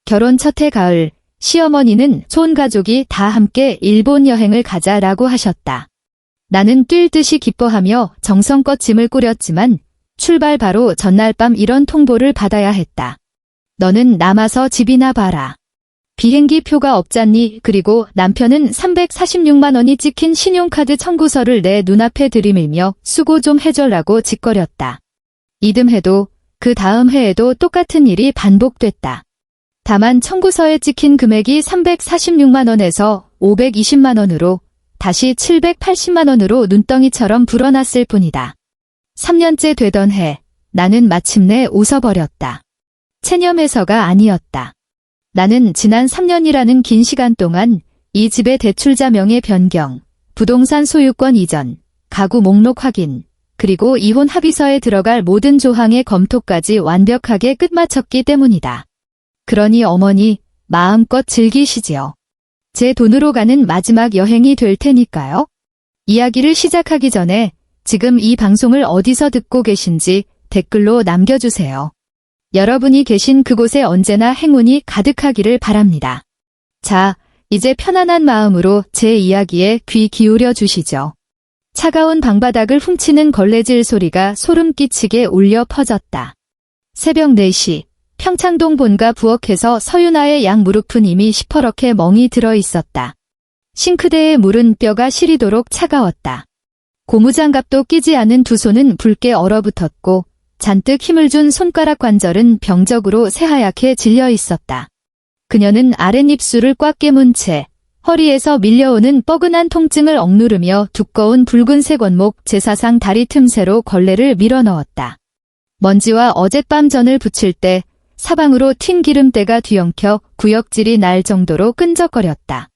결혼 첫해 가을, 시어머니는 촌 가족이 다 함께 일본 여행을 가자라고 하셨다. 나는 뛸 듯이 기뻐하며 정성껏 짐을 꾸렸지만 출발 바로 전날 밤 이런 통보를 받아야 했다. 너는 남아서 집이나 봐라. 비행기 표가 없잖니. 그리고 남편은 346만 원이 찍힌 신용카드 청구서를 내 눈앞에 들이밀며 수고 좀 해줘라고 짓거렸다. 이듬해도 그 다음 해에도 똑같은 일이 반복됐다. 다만 청구서에 찍힌 금액이 346만 원에서 520만 원으로 다시 780만 원으로 눈덩이처럼 불어났을 뿐이다. 3년째 되던 해, 나는 마침내 웃어버렸다. 체념해서가 아니었다. 나는 지난 3년이라는 긴 시간 동안 이 집의 대출자 명의 변경, 부동산 소유권 이전, 가구 목록 확인, 그리고 이혼 합의서에 들어갈 모든 조항의 검토까지 완벽하게 끝마쳤기 때문이다. 그러니 어머니, 마음껏 즐기시지요. 제 돈으로 가는 마지막 여행이 될 테니까요. 이야기를 시작하기 전에 지금 이 방송을 어디서 듣고 계신지 댓글로 남겨주세요. 여러분이 계신 그곳에 언제나 행운이 가득하기를 바랍니다. 자, 이제 편안한 마음으로 제 이야기에 귀 기울여 주시죠. 차가운 방바닥을 훔치는 걸레질 소리가 소름 끼치게 울려 퍼졌다. 새벽 4시, 평창동 본가 부엌에서 서윤아의 양 무릎은 이미 시퍼렇게 멍이 들어 있었다. 싱크대의 물은 뼈가 시리도록 차가웠다. 고무장갑도 끼지 않은 두 손은 붉게 얼어붙었고 잔뜩 힘을 준 손가락 관절은 병적으로 새하얗게 질려 있었다. 그녀는 아랫입술을 꽉 깨문 채 허리에서 밀려오는 뻐근한 통증을 억누르며 두꺼운 붉은색 원목 제사상 다리 틈새로 걸레를 밀어넣었다. 먼지와 어젯밤 전을 붙일 때 사방으로 튄 기름때가 뒤엉켜 구역질이 날 정도로 끈적거렸다.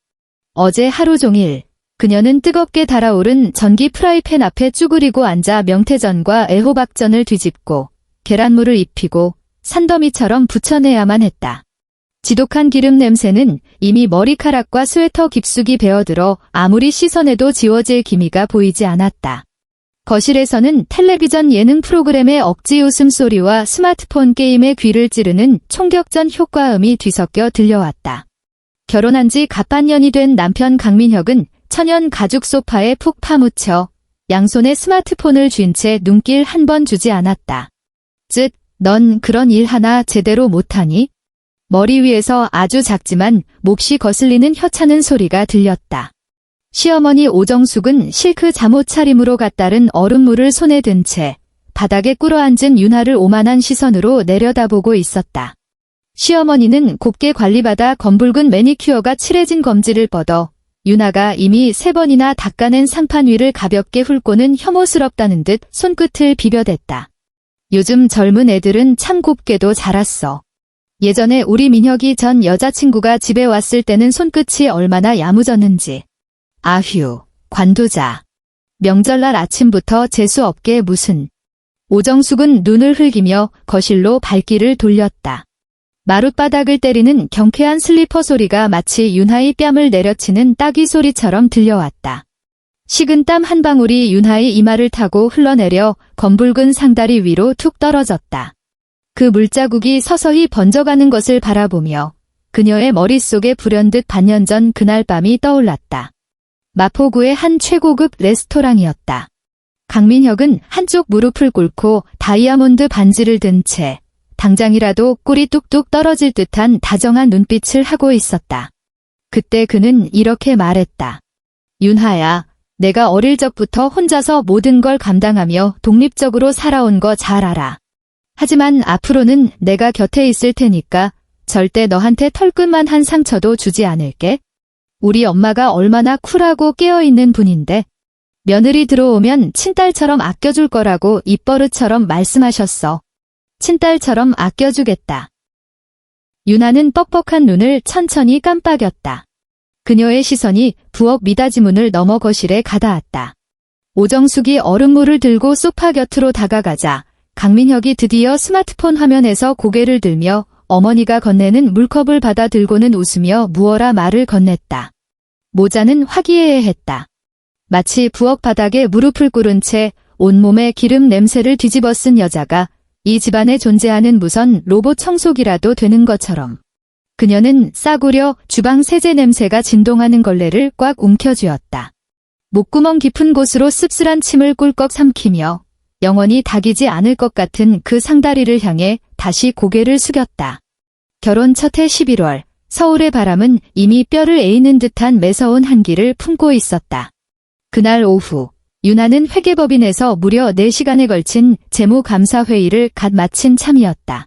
어제 하루 종일 그녀는 뜨겁게 달아오른 전기 프라이팬 앞에 쭈그리고 앉아 명태전과 애호박전을 뒤집고 계란물을 입히고 산더미처럼 부쳐내야만 했다. 지독한 기름 냄새는 이미 머리카락과 스웨터 깊숙이 배어들어 아무리 씻어내도 지워질 기미가 보이지 않았다. 거실에서는 텔레비전 예능 프로그램의 억지 웃음소리와 스마트폰 게임의 귀를 찌르는 총격전 효과음이 뒤섞여 들려왔다. 결혼한 지 갑반년이 된 남편 강민혁은 천연 가죽 소파에 푹 파묻혀 양손에 스마트폰을 쥔 채 눈길 한 번 주지 않았다. 쯧, 넌 그런 일 하나 제대로 못하니? 머리 위에서 아주 작지만 몹시 거슬리는 혀차는 소리가 들렸다. 시어머니 오정숙은 실크 잠옷 차림으로 갓다른 얼음물을 손에 든 채 바닥에 꿇어앉은 윤하를 오만한 시선으로 내려다보고 있었다. 시어머니는 곱게 관리받아 검붉은 매니큐어가 칠해진 검지를 뻗어 윤하가 이미 3번이나 닦아낸 상판 위를 가볍게 훑고는 혐오스럽다는 듯 손끝을 비벼댔다. 요즘 젊은 애들은 참 곱게도 자랐어. 예전에 우리 민혁이 전 여자친구가 집에 왔을 때는 손끝이 얼마나 야무졌는지. 아휴, 관두자. 명절날 아침부터 재수없게 무슨. 오정숙은 눈을 흘기며 거실로 발길을 돌렸다. 마룻바닥을 때리는 경쾌한 슬리퍼 소리가 마치 윤하의 뺨을 내려치는 따귀 소리처럼 들려왔다. 식은 땀 한 방울이 윤하의 이마를 타고 흘러내려 검붉은 상다리 위로 툭 떨어졌다. 그 물자국이 서서히 번져가는 것을 바라보며 그녀의 머릿속에 불현듯 반년 전 그날 밤이 떠올랐다. 마포구의 한 최고급 레스토랑이었다. 강민혁은 한쪽 무릎을 꿇고 다이아몬드 반지를 든 채 당장이라도 꿀이 뚝뚝 떨어질 듯한 다정한 눈빛을 하고 있었다. 그때 그는 이렇게 말했다. 윤하야, 내가 어릴 적부터 혼자서 모든 걸 감당하며 독립적으로 살아온 거 잘 알아. 하지만 앞으로는 내가 곁에 있을 테니까 절대 너한테 털끝만한 상처도 주지 않을게. 우리 엄마가 얼마나 쿨하고 깨어있는 분인데 며느리 들어오면 친딸처럼 아껴줄 거라고 입버릇처럼 말씀하셨어. 친딸처럼 아껴주겠다. 윤하는 뻑뻑한 눈을 천천히 깜빡였다. 그녀의 시선이 부엌 미닫이 문을 넘어 거실에 가닿았다. 오정숙이 얼음물을 들고 소파 곁으로 다가가자 강민혁이 드디어 스마트폰 화면에서 고개를 들며 어머니가 건네는 물컵을 받아 들고는 웃으며 무어라 말을 건넸다. 모자는 화기애애했다. 마치 부엌 바닥에 무릎을 꿇은 채 온몸에 기름 냄새를 뒤집어 쓴 여자가 이 집안에 존재하는 무선 로봇 청소기라도 되는 것처럼. 그녀는 싸구려 주방 세제 냄새가 진동하는 걸레를 꽉 움켜쥐었다. 목구멍 깊은 곳으로 씁쓸한 침을 꿀꺽 삼키며 영원히 닥이지 않을 것 같은 그 상다리를 향해 다시 고개를 숙였다. 결혼 첫해 11월, 서울의 바람은 이미 뼈를 에이는 듯한 매서운 한기를 품고 있었다. 그날 오후, 윤아는 회계법인에서 무려 4시간에 걸친 재무감사회의를 갓 마친 참이었다.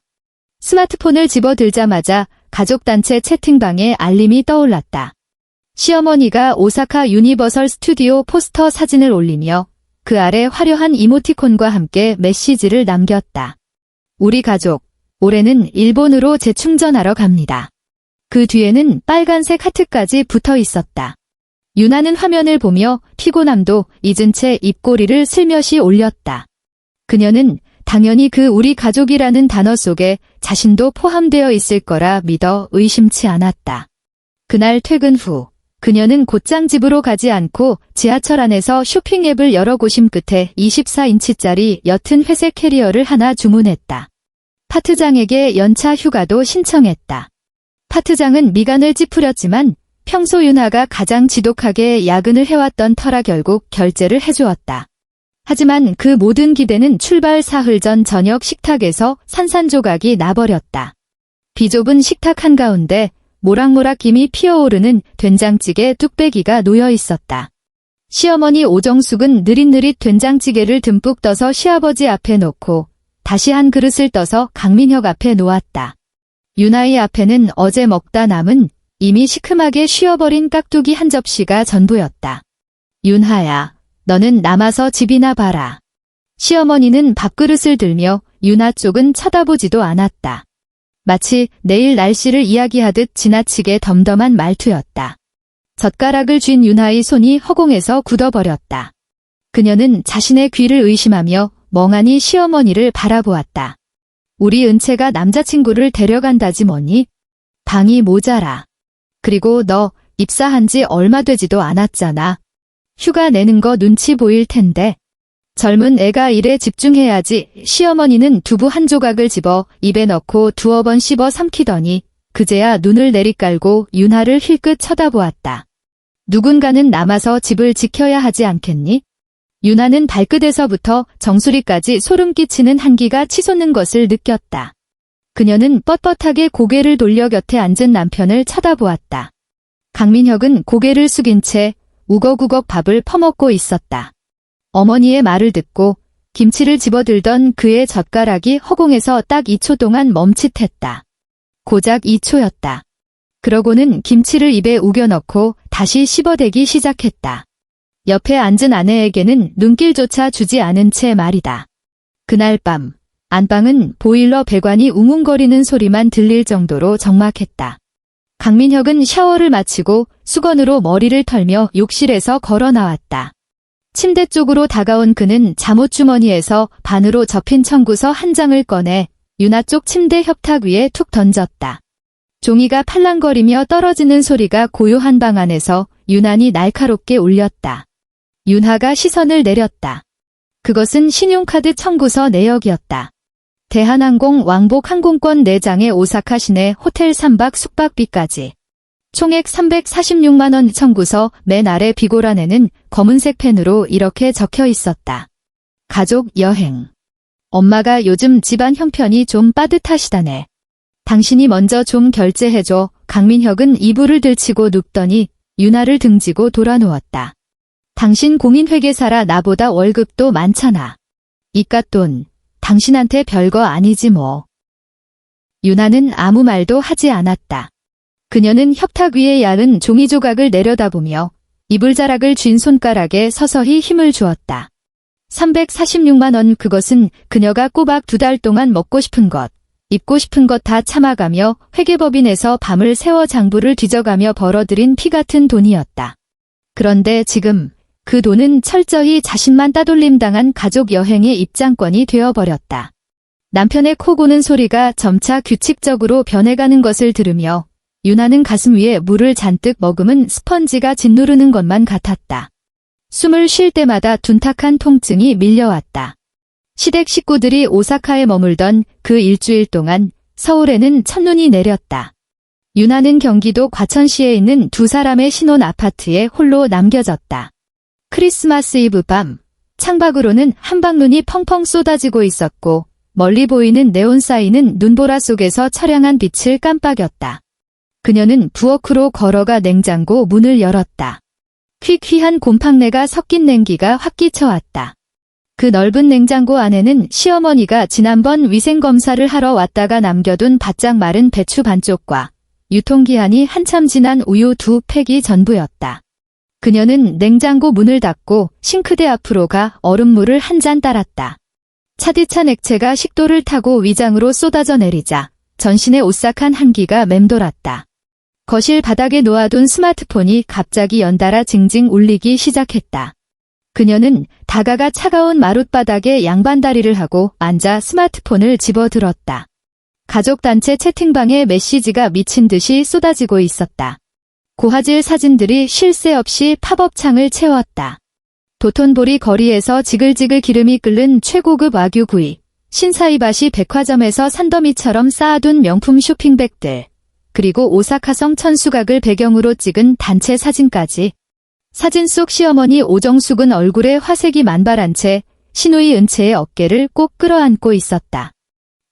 스마트폰을 집어들자마자 가족단체 채팅방에 알림이 떠올랐다. 시어머니가 오사카 유니버설 스튜디오 포스터 사진을 올리며 그 아래 화려한 이모티콘과 함께 메시지를 남겼다. 우리 가족, 올해는 일본으로 재충전하러 갑니다. 그 뒤에는 빨간색 하트까지 붙어 있었다. 윤아는 화면을 보며 피곤함도 잊은 채 입꼬리를 슬며시 올렸다. 그녀는 당연히 그 우리 가족이라는 단어 속에 자신도 포함되어 있을 거라 믿어 의심치 않았다. 그날 퇴근 후 그녀는 곧장 집으로 가지 않고 지하철 안에서 쇼핑 앱을 열어고심 끝에 24인치짜리 옅은 회색 캐리어를 하나 주문했다. 파트장에게 연차 휴가도 신청했다. 파트장은 미간을 찌푸렸지만 평소 윤아가 가장 지독하게 야근을 해왔던 터라 결국 결제를 해주었다. 하지만 그 모든 기대는 출발 사흘 전 저녁 식탁에서 산산조각이 나버렸다. 비좁은 식탁 한가운데 모락모락 김이 피어오르는 된장찌개 뚝배기가 놓여 있었다. 시어머니 오정숙은 느릿느릿 된장찌개를 듬뿍 떠서 시아버지 앞에 놓고 다시 한 그릇을 떠서 강민혁 앞에 놓았다. 윤아의 앞에는 어제 먹다 남은 이미 시큼하게 쉬어버린 깍두기 한 접시가 전부였다. 윤하야, 너는 남아서 집이나 봐라. 시어머니는 밥그릇을 들며 윤아 쪽은 쳐다보지도 않았다. 마치 내일 날씨를 이야기하듯 지나치게 덤덤한 말투였다. 젓가락을 쥔 윤하의 손이 허공에서 굳어버렸다. 그녀는 자신의 귀를 의심하며 멍하니 시어머니를 바라보았다. 우리 은채가 남자친구를 데려간다지 뭐니? 방이 모자라. 그리고 너 입사한 지 얼마 되지도 않았잖아. 휴가 내는 거 눈치 보일 텐데. 젊은 애가 일에 집중해야지. 시어머니는 두부 한 조각을 집어 입에 넣고 두어 번 씹어 삼키더니 그제야 눈을 내리깔고 윤하를 힐끗 쳐다보았다. 누군가는 남아서 집을 지켜야 하지 않겠니? 윤하는 발끝에서부터 정수리까지 소름 끼치는 한기가 치솟는 것을 느꼈다. 그녀는 뻣뻣하게 고개를 돌려 곁에 앉은 남편을 쳐다보았다. 강민혁은 고개를 숙인 채 우걱우걱 밥을 퍼먹고 있었다. 어머니의 말을 듣고 김치를 집어들던 그의 젓가락이 허공에서 딱 2초 동안 멈칫했다. 고작 2초였다. 그러고는 김치를 입에 우겨 넣고 다시 씹어대기 시작했다. 옆에 앉은 아내에게는 눈길조차 주지 않은 채 말이다. 그날 밤 안방은 보일러 배관이 웅웅거리는 소리만 들릴 정도로 적막했다. 강민혁은 샤워를 마치고 수건으로 머리를 털며 욕실에서 걸어 나왔다. 침대 쪽으로 다가온 그는 잠옷주머니에서 반으로 접힌 청구서 한 장을 꺼내 윤아 쪽 침대 협탁 위에 툭 던졌다. 종이가 팔랑거리며 떨어지는 소리가 고요한 방 안에서 유난히 날카롭게 울렸다. 윤하가 시선을 내렸다. 그것은 신용카드 청구서 내역이었다. 대한항공 왕복 항공권 4장에 오사카 시내 호텔 3박 숙박비까지. 총액 346만 원 청구서 맨 아래 비고란에는 검은색 펜으로 이렇게 적혀 있었다. 가족 여행. 엄마가 요즘 집안 형편이 좀 빠듯하시다네. 당신이 먼저 좀 결제해줘. 강민혁은 이불을 들치고 눕더니 윤아를 등지고 돌아누웠다. 당신 공인회계사라 나보다 월급도 많잖아. 이깟 돈 당신한테 별거 아니지 뭐. 윤아는 아무 말도 하지 않았다. 그녀는 협탁 위에 야른 종이 조각을 내려다보며 이불자락을 쥔 손가락에 서서히 힘을 주었다. 346만 원, 그것은 그녀가 꼬박 2달 동안 먹고 싶은 것, 입고 싶은 것 다 참아가며 회계법인에서 밤을 새워 장부를 뒤져가며 벌어들인 피 같은 돈이었다. 그런데 지금 그 돈은 철저히 자신만 따돌림당한 가족 여행의 입장권이 되어버렸다. 남편의 코 고는 소리가 점차 규칙적으로 변해가는 것을 들으며 윤아는 가슴 위에 물을 잔뜩 머금은 스펀지가 짓누르는 것만 같았다. 숨을 쉴 때마다 둔탁한 통증이 밀려왔다. 시댁 식구들이 오사카에 머물던 그 일주일 동안 서울에는 첫눈이 내렸다. 윤하는 경기도 과천시에 있는 두 사람의 신혼 아파트에 홀로 남겨졌다. 크리스마스 이브 밤, 창밖으로는 한방눈이 펑펑 쏟아지고 있었고 멀리 보이는 네온 사인은 눈보라 속에서 처량한 빛을 깜빡였다. 그녀는 부엌으로 걸어가 냉장고 문을 열었다. 퀴퀴한 곰팡내가 섞인 냉기가 확 끼쳐왔다. 그 넓은 냉장고 안에는 시어머니가 지난번 위생검사를 하러 왔다가 남겨둔 바짝 마른 배추 반쪽과 유통기한이 한참 지난 우유 2팩이 전부였다. 그녀는 냉장고 문을 닫고 싱크대 앞으로 가 얼음물을 한 잔 따랐다. 차디찬 액체가 식도를 타고 위장으로 쏟아져 내리자 전신에 오싹한 한기가 맴돌았다. 거실 바닥에 놓아둔 스마트폰이 갑자기 연달아 징징 울리기 시작했다. 그녀는 다가가 차가운 마룻바닥에 양반다리를 하고 앉아 스마트폰을 집어들었다. 가족단체 채팅방에 메시지가 미친 듯이 쏟아지고 있었다. 고화질 사진들이 쉴 새 없이 팝업 창을 채웠다. 도톤보리 거리에서 지글지글 기름이 끓는 최고급 와규구이, 신사이바시 백화점에서 산더미처럼 쌓아둔 명품 쇼핑백들, 그리고 오사카성 천수각을 배경으로 찍은 단체 사진까지. 사진 속 시어머니 오정숙은 얼굴에 화색이 만발한 채 시누이 은채의 어깨를 꼭 끌어안고 있었다.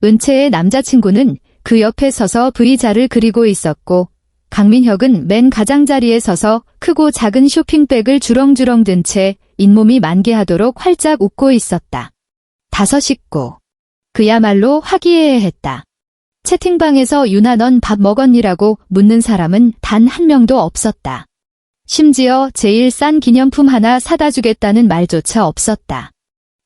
은채의 남자친구는 그 옆에 서서 V자를 그리고 있었고 강민혁은 맨 가장자리에 서서 크고 작은 쇼핑백을 주렁주렁 든 채 잇몸이 만개하도록 활짝 웃고 있었다. 5 식구. 그야말로 화기애애했다. 채팅방에서 유나 넌 밥 먹었니라고 묻는 사람은 단 한 명도 없었다. 심지어 제일 싼 기념품 하나 사다 주겠다는 말조차 없었다.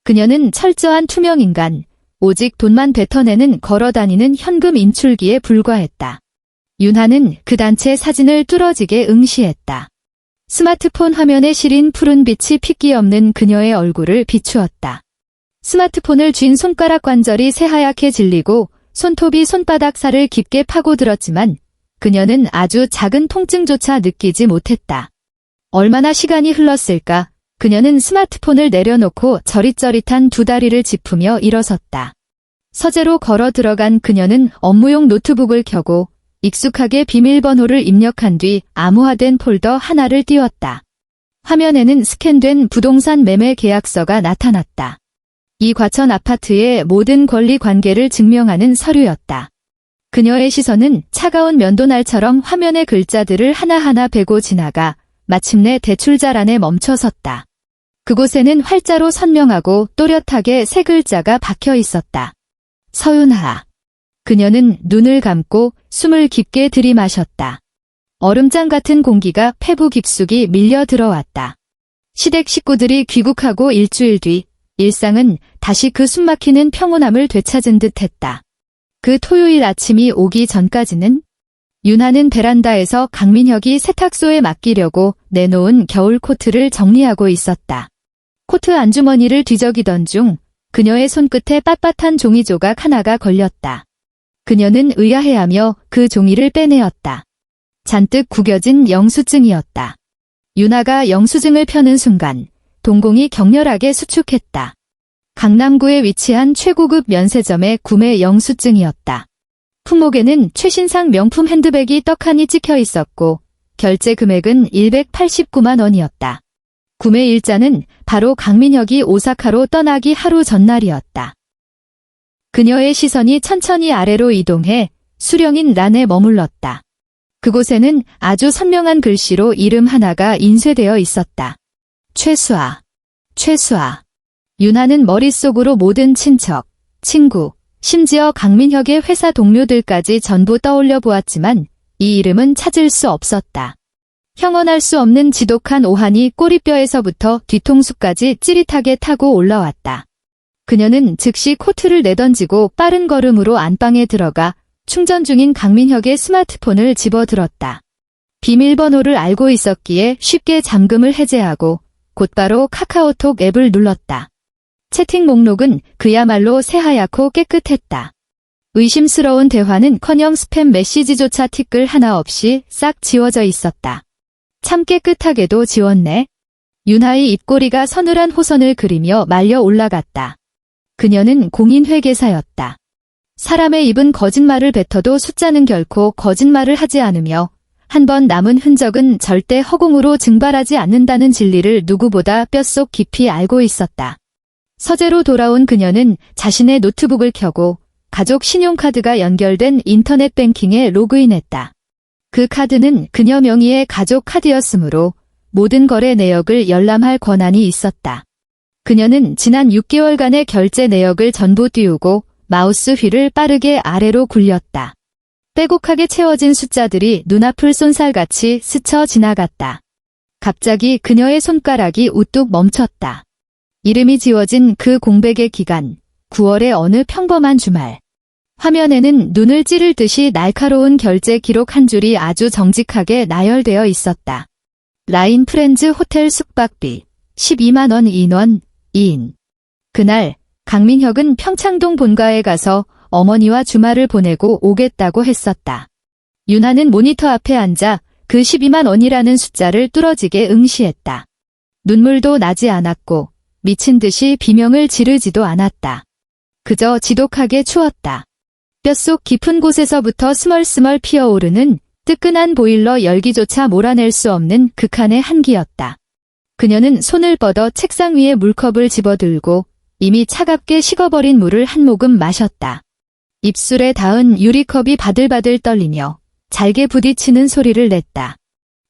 그녀는 철저한 투명인간, 오직 돈만 뱉어내는 걸어다니는 현금 인출기에 불과했다. 윤하는 그 단체 사진을 뚫어지게 응시했다. 스마트폰 화면에 시린 푸른 빛이 핏기 없는 그녀의 얼굴을 비추었다. 스마트폰을 쥔 손가락 관절이 새하얗게 질리고 손톱이 손바닥 살을 깊게 파고들었지만 그녀는 아주 작은 통증조차 느끼지 못했다. 얼마나 시간이 흘렀을까? 그녀는 스마트폰을 내려놓고 저릿저릿한 두 다리를 짚으며 일어섰다. 서재로 걸어 들어간 그녀는 업무용 노트북을 켜고 익숙하게 비밀번호를 입력한 뒤 암호화된 폴더 하나를 띄웠다. 화면에는 스캔된 부동산 매매 계약서가 나타났다. 이 과천 아파트의 모든 권리 관계를 증명하는 서류였다. 그녀의 시선은 차가운 면도날처럼 화면의 글자들을 하나하나 베고 지나가 마침내 대출자란에 멈춰섰다. 그곳에는 활자로 선명하고 또렷하게 세 글자가 박혀 있었다. 서윤하. 그녀는 눈을 감고 숨을 깊게 들이마셨다. 얼음장 같은 공기가 폐부 깊숙이 밀려 들어왔다. 시댁 식구들이 귀국하고 일주일 뒤 일상은 다시 그 숨막히는 평온함을 되찾은 듯했다. 그 토요일 아침이 오기 전까지는 윤하는 베란다에서 강민혁이 세탁소에 맡기려고 내놓은 겨울 코트를 정리하고 있었다. 코트 안주머니를 뒤적이던 중 그녀의 손끝에 빳빳한 종이 조각 하나가 걸렸다. 그녀는 의아해하며 그 종이를 빼내었다. 잔뜩 구겨진 영수증이었다. 윤하가 영수증을 펴는 순간 동공이 격렬하게 수축했다. 강남구에 위치한 최고급 면세점의 구매 영수증이었다. 품목에는 최신상 명품 핸드백이 떡하니 찍혀 있었고 결제 금액은 189만 원이었다. 구매 일자는 바로 강민혁이 오사카로 떠나기 하루 전날이었다. 그녀의 시선이 천천히 아래로 이동해 수령인 란에 머물렀다. 그곳에는 아주 선명한 글씨로 이름 하나가 인쇄되어 있었다. 최수아. 최수아. 윤하는 머릿속으로 모든 친척, 친구, 심지어 강민혁의 회사 동료들까지 전부 떠올려 보았지만 이 이름은 찾을 수 없었다. 형언할 수 없는 지독한 오한이 꼬리뼈에서부터 뒤통수까지 찌릿하게 타고 올라왔다. 그녀는 즉시 코트를 내던지고 빠른 걸음으로 안방에 들어가 충전 중인 강민혁의 스마트폰을 집어들었다. 비밀번호를 알고 있었기에 쉽게 잠금을 해제하고 곧바로 카카오톡 앱을 눌렀다. 채팅 목록은 그야말로 새하얗고 깨끗했다. 의심스러운 대화는커녕 스팸 메시지조차 티끌 하나 없이 싹 지워져 있었다. 참 깨끗하게도 지웠네. 윤하의 입꼬리가 서늘한 호선을 그리며 말려 올라갔다. 그녀는 공인회계사였다. 사람의 입은 거짓말을 뱉어도 숫자는 결코 거짓말을 하지 않으며 한 번 남은 흔적은 절대 허공으로 증발하지 않는다는 진리를 누구보다 뼛속 깊이 알고 있었다. 서재로 돌아온 그녀는 자신의 노트북을 켜고 가족 신용카드가 연결된 인터넷 뱅킹에 로그인했다. 그 카드는 그녀 명의의 가족 카드였으므로 모든 거래 내역을 열람할 권한이 있었다. 그녀는 지난 6개월간의 결제 내역을 전부 띄우고 마우스 휠을 빠르게 아래로 굴렸다. 빼곡하게 채워진 숫자들이 눈앞을 쏜살같이 스쳐 지나갔다. 갑자기 그녀의 손가락이 우뚝 멈췄다. 이름이 지워진 그 공백의 기간, 9월의 어느 평범한 주말. 화면에는 눈을 찌를 듯이 날카로운 결제 기록 한 줄이 아주 정직하게 나열되어 있었다. 라인 프렌즈 호텔 숙박비 12만 원 인원 2인. 그날 강민혁은 평창동 본가에 가서 어머니와 주말을 보내고 오겠다고 했었다. 윤하는 모니터 앞에 앉아 그 12만 원이라는 숫자를 뚫어지게 응시했다. 눈물도 나지 않았고 미친 듯이 비명을 지르지도 않았다. 그저 지독하게 추웠다. 뼛속 깊은 곳에서부터 스멀스멀 피어오르는 뜨끈한 보일러 열기조차 몰아낼 수 없는 극한의 한기였다. 그녀는 손을 뻗어 책상 위에 물컵을 집어들고 이미 차갑게 식어버린 물을 한 모금 마셨다. 입술에 닿은 유리컵이 바들바들 떨리며 잘게 부딪히는 소리를 냈다.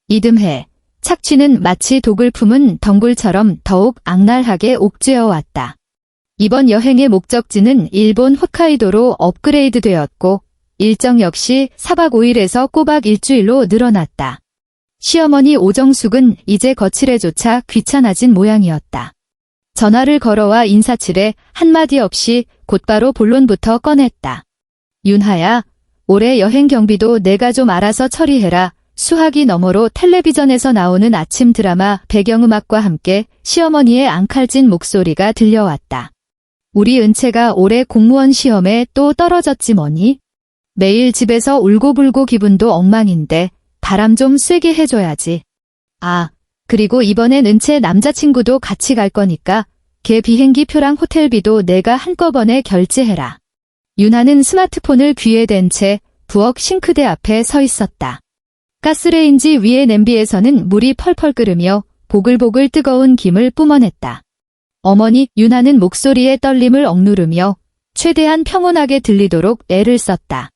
이듬해 착취는 마치 독을 품은 덩굴처럼 더욱 악랄하게 옥죄어 왔다. 이번 여행의 목적지는 일본 홋카이도로 업그레이드되었고 일정 역시 4박 5일에서 꼬박 일주일로 늘어났다. 시어머니 오정숙은 이제 거칠애조차 귀찮아진 모양이었다. 전화를 걸어와 인사치레 한마디 없이 곧바로 본론부터 꺼냈다. 윤하야, 올해 여행 경비도 내가 좀 알아서 처리해라. 수화기 너머로 텔레비전에서 나오는 아침 드라마 배경음악과 함께 시어머니의 앙칼진 목소리가 들려왔다. 우리 은채가 올해 공무원 시험에 또 떨어졌지 뭐니? 매일 집에서 울고불고 기분도 엉망인데 바람 좀 쐬게 해줘야지. 아, 그리고 이번엔 은채 남자친구도 같이 갈 거니까 걔 비행기 표랑 호텔비도 내가 한꺼번에 결제해라. 윤하는 스마트폰을 귀에 댄 채 부엌 싱크대 앞에 서 있었다. 가스레인지 위의 냄비에서는 물이 펄펄 끓으며 보글보글 뜨거운 김을 뿜어냈다. 어머니 윤하는 목소리의 떨림을 억누르며 최대한 평온하게 들리도록 애를 썼다.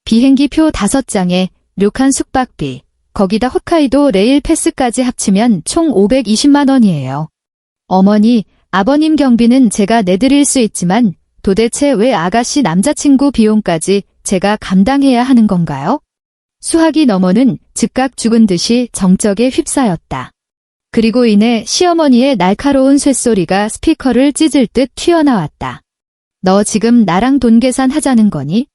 비행기표 5장에 료칸 숙박비, 거기다 홋카이도 레일 패스까지 합치면 총 520만 원이에요. 어머니, 아버님 경비는 제가 내드릴 수 있지만 도대체 왜 아가씨 남자친구 비용까지 제가 감당해야 하는 건가요? 수화기 너머는 즉각 죽은 듯이 정적에 휩싸였다. 그리고 이내 시어머니의 날카로운 쇳소리가 스피커를 찢을 듯 튀어나왔다. 너 지금 나랑 돈 계산하자는 거니?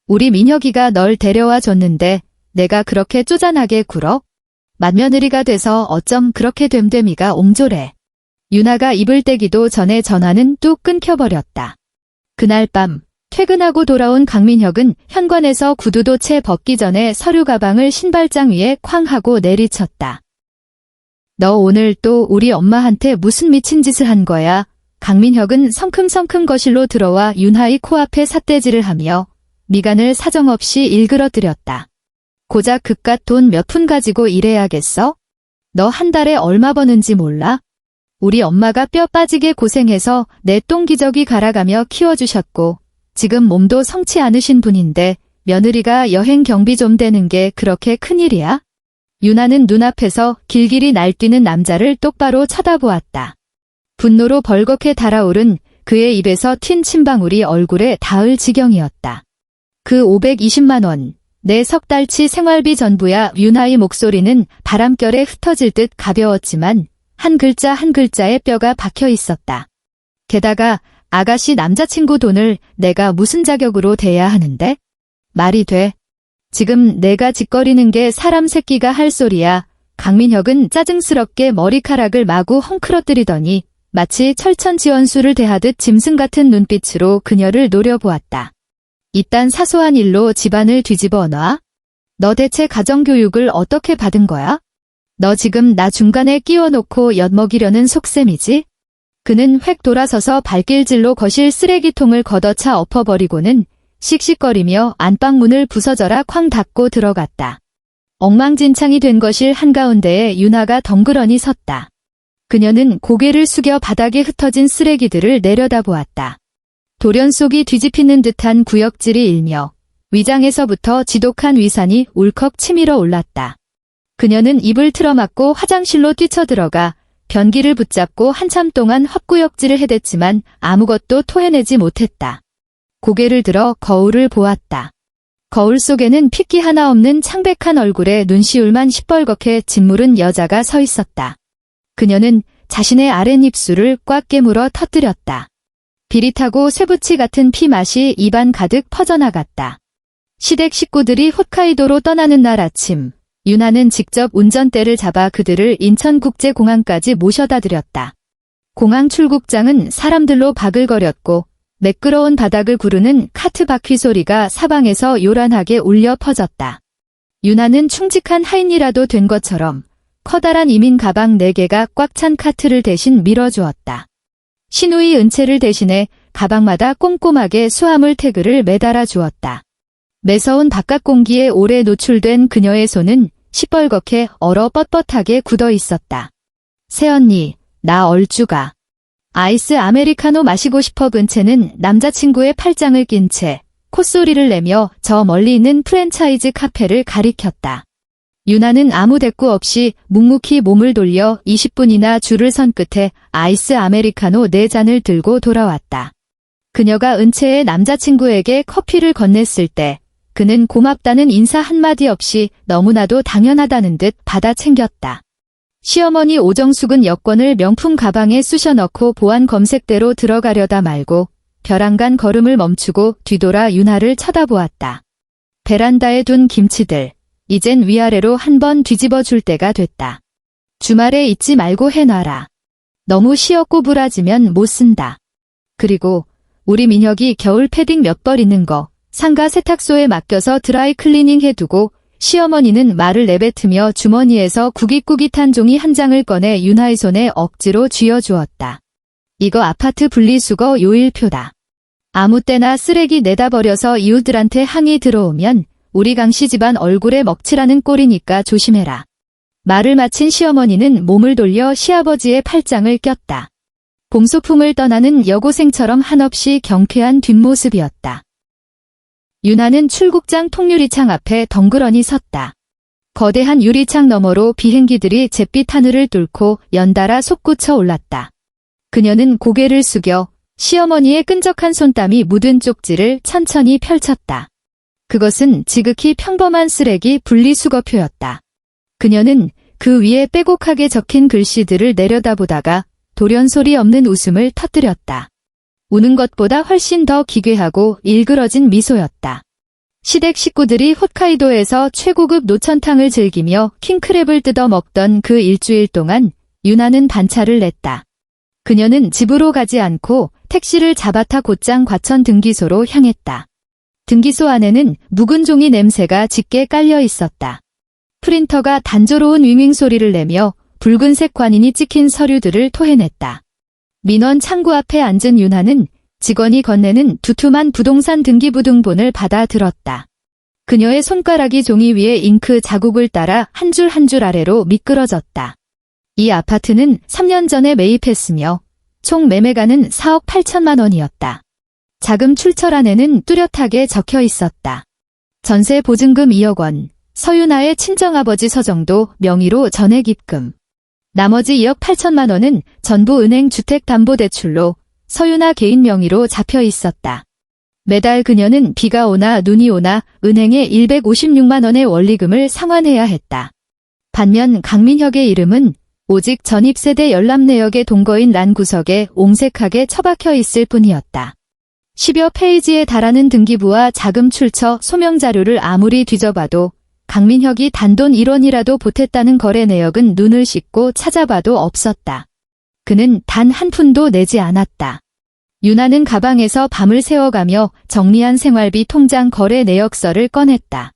우리 민혁이가 널 데려와 줬는데 내가 그렇게 쪼잔하게 굴어? 맏며느리가 돼서 어쩜 그렇게 됨됨이가 옹졸해. 윤하가 입을 떼기도 전에 전화는 뚝 끊겨버렸다. 그날 밤 퇴근하고 돌아온 강민혁은 현관에서 구두도 채 벗기 전에 서류 가방을 신발장 위에 쾅 하고 내리쳤다. 너 오늘 또 우리 엄마한테 무슨 미친 짓을 한 거야? 강민혁은 성큼성큼 거실로 들어와 윤하의 코앞에 삿대질을 하며 미간을 사정없이 일그러뜨렸다. 고작 그깟 돈 몇 푼 가지고 일해야겠어? 너 한 달에 얼마 버는지 몰라? 우리 엄마가 뼈 빠지게 고생해서 내 똥기저귀 갈아가며 키워주셨고 지금 몸도 성치 않으신 분인데 며느리가 여행 경비 좀 대는 게 그렇게 큰일이야? 윤하는 눈앞에서 길길이 날뛰는 남자를 똑바로 쳐다보았다. 분노로 벌겋게 달아오른 그의 입에서 튄 침방울이 얼굴에 닿을 지경이었다. 그 520만 원, 내 석 달치 생활비 전부야. 윤하의 목소리는 바람결에 흩어질 듯 가벼웠지만 한 글자 한 글자에 뼈가 박혀 있었다. 게다가 아가씨 남자친구 돈을 내가 무슨 자격으로 대야 하는데? 말이 돼. 지금 내가 짓거리는 게 사람 새끼가 할 소리야. 강민혁은 짜증스럽게 머리카락을 마구 헝클어뜨리더니 마치 철천지원수를 대하듯 짐승 같은 눈빛으로 그녀를 노려보았다. 이딴 사소한 일로 집안을 뒤집어 놔? 너 대체 가정교육을 어떻게 받은 거야? 너 지금 나 중간에 끼워놓고 엿먹이려는 속셈이지? 그는 획 돌아서서 발길질로 거실 쓰레기통을 걷어차 엎어버리고는 씩씩거리며 안방문을 부서져라 쾅 닫고 들어갔다. 엉망진창이 된 거실 한가운데에 윤아가 덩그러니 섰다. 그녀는 고개를 숙여 바닥에 흩어진 쓰레기들을 내려다보았다. 돌연 속이 뒤집히는 듯한 구역질이 일며 위장에서부터 지독한 위산이 울컥 치밀어 올랐다. 그녀는 입을 틀어막고 화장실로 뛰쳐들어가 변기를 붙잡고 한참 동안 헛구역질을 해댔지만 아무것도 토해내지 못했다. 고개를 들어 거울을 보았다. 거울 속에는 핏기 하나 없는 창백한 얼굴에 눈시울만 시뻘겋게 짓무른 여자가 서 있었다. 그녀는 자신의 아랫입술을 꽉 깨물어 터뜨렸다. 비릿하고 쇠붙이 같은 피 맛이 입안 가득 퍼져나갔다. 시댁 식구들이 홋카이도로 떠나는 날 아침, 윤아는 직접 운전대를 잡아 그들을 인천국제공항까지 모셔다 드렸다. 공항 출국장은 사람들로 바글거렸고 매끄러운 바닥을 구르는 카트 바퀴 소리가 사방에서 요란하게 울려 퍼졌다. 윤아는 충직한 하인이라도 된 것처럼 커다란 이민 가방 4개가 꽉 찬 카트를 대신 밀어주었다. 시누이 은채를 대신해 가방마다 꼼꼼하게 수화물 태그를 매달아 주었다. 매서운 바깥 공기에 오래 노출된 그녀의 손은 시뻘겋게 얼어 뻣뻣하게 굳어 있었다. 새언니, 나 얼주가. 아이스 아메리카노 마시고 싶어. 은채는 남자친구의 팔짱을 낀 채 콧소리를 내며 저 멀리 있는 프랜차이즈 카페를 가리켰다. 윤아는 아무 대꾸 없이 묵묵히 몸을 돌려 20분이나 줄을 선 끝에 아이스 아메리카노 4잔을 들고 돌아왔다. 그녀가 은채의 남자친구에게 커피를 건넸을 때 그는 고맙다는 인사 한마디 없이 너무나도 당연하다는 듯 받아 챙겼다. 시어머니 오정숙은 여권을 명품 가방에 쑤셔 넣고 보안 검색대로 들어가려다 말고 벼랑간 걸음을 멈추고 뒤돌아 윤아를 쳐다보았다. 베란다에 둔 김치들, 이젠 위아래로 한번 뒤집어 줄 때가 됐다. 주말에 잊지 말고 해놔라. 너무 시어꼬부라지면 못 쓴다. 그리고 우리 민혁이 겨울 패딩 몇 벌 있는 거 상가 세탁소에 맡겨서 드라이 클리닝 해두고. 시어머니는 말을 내뱉으며 주머니에서 구깃구깃한 종이 한 장을 꺼내 윤아의 손에 억지로 쥐어주었다. 이거 아파트 분리수거 요일표다. 아무 때나 쓰레기 내다 버려서 이웃들한테 항의 들어오면 우리 강씨 집안 얼굴에 먹칠하는 꼴이니까 조심해라. 말을 마친 시어머니는 몸을 돌려 시아버지의 팔짱을 꼈다. 봄소풍을 떠나는 여고생처럼 한없이 경쾌한 뒷모습이었다. 윤아는 출국장 통유리창 앞에 덩그러니 섰다. 거대한 유리창 너머로 비행기들이 잿빛 하늘을 뚫고 연달아 솟구쳐 올랐다. 그녀는 고개를 숙여 시어머니의 끈적한 손땀이 묻은 쪽지를 천천히 펼쳤다. 그것은 지극히 평범한 쓰레기 분리수거표였다. 그녀는 그 위에 빼곡하게 적힌 글씨들을 내려다보다가 돌연소리 없는 웃음을 터뜨렸다. 우는 것보다 훨씬 더 기괴하고 일그러진 미소였다. 시댁 식구들이 홋카이도에서 최고급 노천탕을 즐기며 킹크랩을 뜯어 먹던 그 일주일 동안 윤아는 반차를 냈다. 그녀는 집으로 가지 않고 택시를 잡아타 곧장 과천 등기소로 향했다. 등기소 안에는 묵은 종이 냄새가 짙게 깔려 있었다. 프린터가 단조로운 윙윙 소리를 내며 붉은색 관인이 찍힌 서류들을 토해냈다. 민원 창구 앞에 앉은 윤아는 직원이 건네는 두툼한 부동산 등기부등본을 받아 들었다. 그녀의 손가락이 종이 위에 잉크 자국을 따라 한 줄 한 줄 아래로 미끄러졌다. 이 아파트는 3년 전에 매입했으며 총 매매가는 4억 8천만 원이었다. 자금 출처란에는 뚜렷하게 적혀 있었다. 전세 보증금 2억 원, 서윤아의 친정아버지 서정도 명의로 전액 입금. 나머지 2억 8천만 원은 전부 은행 주택담보대출로 서윤아 개인 명의로 잡혀 있었다. 매달 그녀는 비가 오나 눈이 오나 은행에 156만 원의 원리금을 상환해야 했다. 반면 강민혁의 이름은 오직 전입세대 열람내역의 동거인 란 구석에 옹색하게 처박혀 있을 뿐이었다. 10여 페이지에 달하는 등기부와 자금 출처 소명 자료를 아무리 뒤져봐도 강민혁이 단돈 1원이라도 보탰다는 거래 내역은 눈을 씻고 찾아봐도 없었다. 그는 단 한 푼도 내지 않았다. 윤아는 가방에서 밤을 새워가며 정리한 생활비 통장 거래 내역서를 꺼냈다.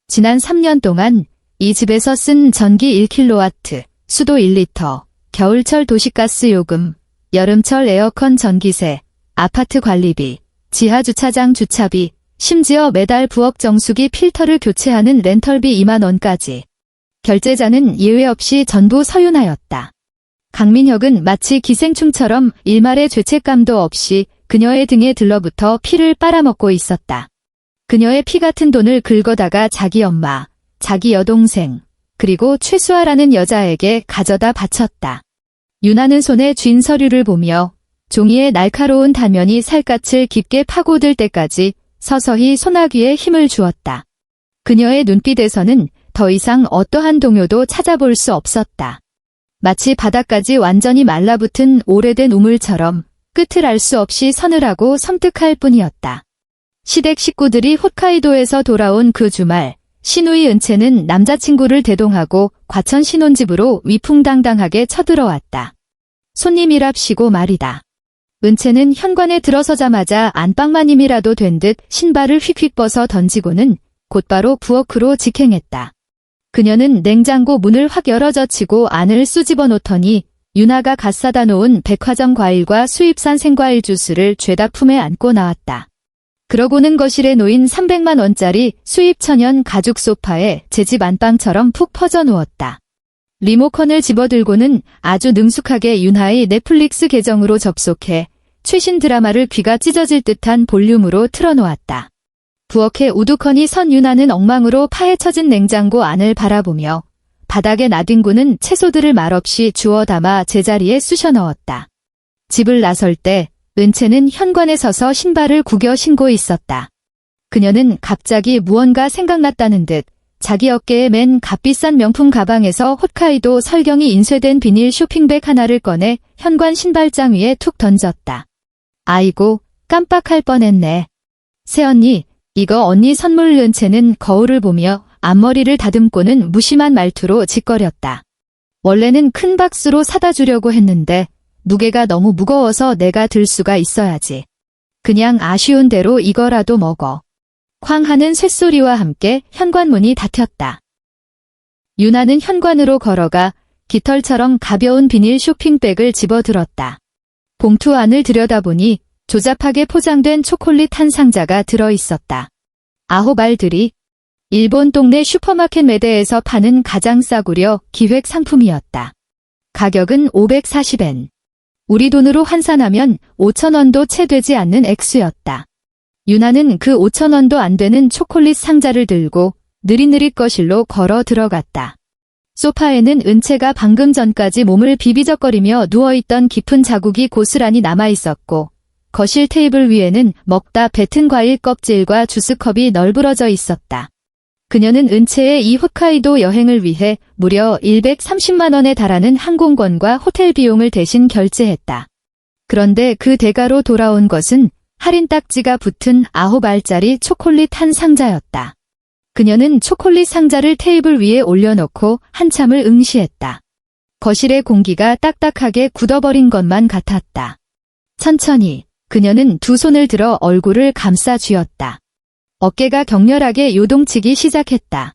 지난 3년 동안 이 집에서 쓴 전기 1kW, 수도 1리터, 겨울철 도시가스 요금, 여름철 에어컨 전기세, 아파트 관리비, 지하 주차장 주차비, 심지어 매달 부엌 정수기 필터를 교체하는 렌털비 2만 원까지. 결제자는 예외 없이 전부 서윤하였다. 강민혁은 마치 기생충처럼 일말의 죄책감도 없이 그녀의 등에 들러붙어 피를 빨아먹고 있었다. 그녀의 피 같은 돈을 긁어다가 자기 엄마, 자기 여동생, 그리고 최수아라는 여자에게 가져다 바쳤다. 윤아는 손에 쥔 서류를 보며 종이의 날카로운 단면이 살갗을 깊게 파고들 때까지 서서히 소나귀에 힘을 주었다. 그녀의 눈빛에서는 더 이상 어떠한 동요도 찾아볼 수 없었다. 마치 바닥까지 완전히 말라붙은 오래된 우물처럼 끝을 알 수 없이 서늘하고 섬뜩할 뿐이었다. 시댁 식구들이 홋카이도에서 돌아온 그 주말, 시누이 은채는 남자친구를 대동하고 과천 신혼집으로 위풍당당하게 쳐들어왔다. 손님이랍시고 말이다. 은채는 현관에 들어서자마자 안방마님이라도 된 듯 신발을 휙휙 벗어 던지고는 곧바로 부엌으로 직행했다. 그녀는 냉장고 문을 확 열어젖히고 안을 쑤집어 놓더니 윤아가 갓 사다 놓은 백화점 과일과 수입산 생과일 주스를 죄다 품에 안고 나왔다. 그러고는 거실에 놓인 300만 원짜리 수입 천연 가죽 소파에 제 집 안방처럼 푹 퍼져 누웠다. 리모컨을 집어들고는 아주 능숙하게 윤하의 넷플릭스 계정으로 접속해 최신 드라마를 귀가 찢어질 듯한 볼륨으로 틀어놓았다. 부엌에 우두커니 선 윤하는 엉망으로 파헤쳐진 냉장고 안을 바라보며 바닥에 놔둔 채소들을 말없이 주워 담아 제자리에 쑤셔 넣었다. 집을 나설 때 은채는 현관에 서서 신발을 구겨 신고 있었다. 그녀는 갑자기 무언가 생각났다는 듯 자기 어깨에 맨 값비싼 명품 가방에서 홋카이도 설경이 인쇄된 비닐 쇼핑백 하나를 꺼내 현관 신발장 위에 툭 던졌다. 아이고, 깜빡할 뻔했네. 새언니, 이거 언니 선물. 은채는 거울을 보며 앞머리를 다듬고는 무심한 말투로 짓거렸다. 원래는 큰 박스로 사다 주려고 했는데 무게가 너무 무거워서 내가 들 수가 있어야지. 그냥 아쉬운 대로 이거라도 먹어. 쾅 하는 쇳소리와 함께 현관문이 닫혔다. 윤아는 현관으로 걸어가 깃털처럼 가벼운 비닐 쇼핑백을 집어들었다. 봉투 안을 들여다보니 조잡하게 포장된 초콜릿 한 상자가 들어있었다. 아호발들이 일본 동네 슈퍼마켓 매대에서 파는 가장 싸구려 기획 상품이었다. 가격은 540엔. 우리 돈으로 환산하면 5,000원도 채 되지 않는 액수였다. 윤아는 그 5,000원도 안 되는 초콜릿 상자를 들고 느릿느릿 거실로 걸어 들어갔다. 소파에는 은채가 방금 전까지 몸을 비비적거리며 누워있던 깊은 자국이 고스란히 남아있었고 거실 테이블 위에는 먹다 뱉은 과일 껍질과 주스컵이 널브러져 있었다. 그녀는 은채의 이 홋카이도 여행을 위해 무려 130만 원에 달하는 항공권과 호텔 비용을 대신 결제했다. 그런데 그 대가로 돌아온 것은 할인 딱지가 붙은 9알짜리 초콜릿 한 상자였다. 그녀는 초콜릿 상자를 테이블 위에 올려놓고 한참을 응시했다. 거실의 공기가 딱딱하게 굳어버린 것만 같았다. 천천히 그녀는 두 손을 들어 얼굴을 감싸 쥐었다. 어깨가 격렬하게 요동치기 시작했다.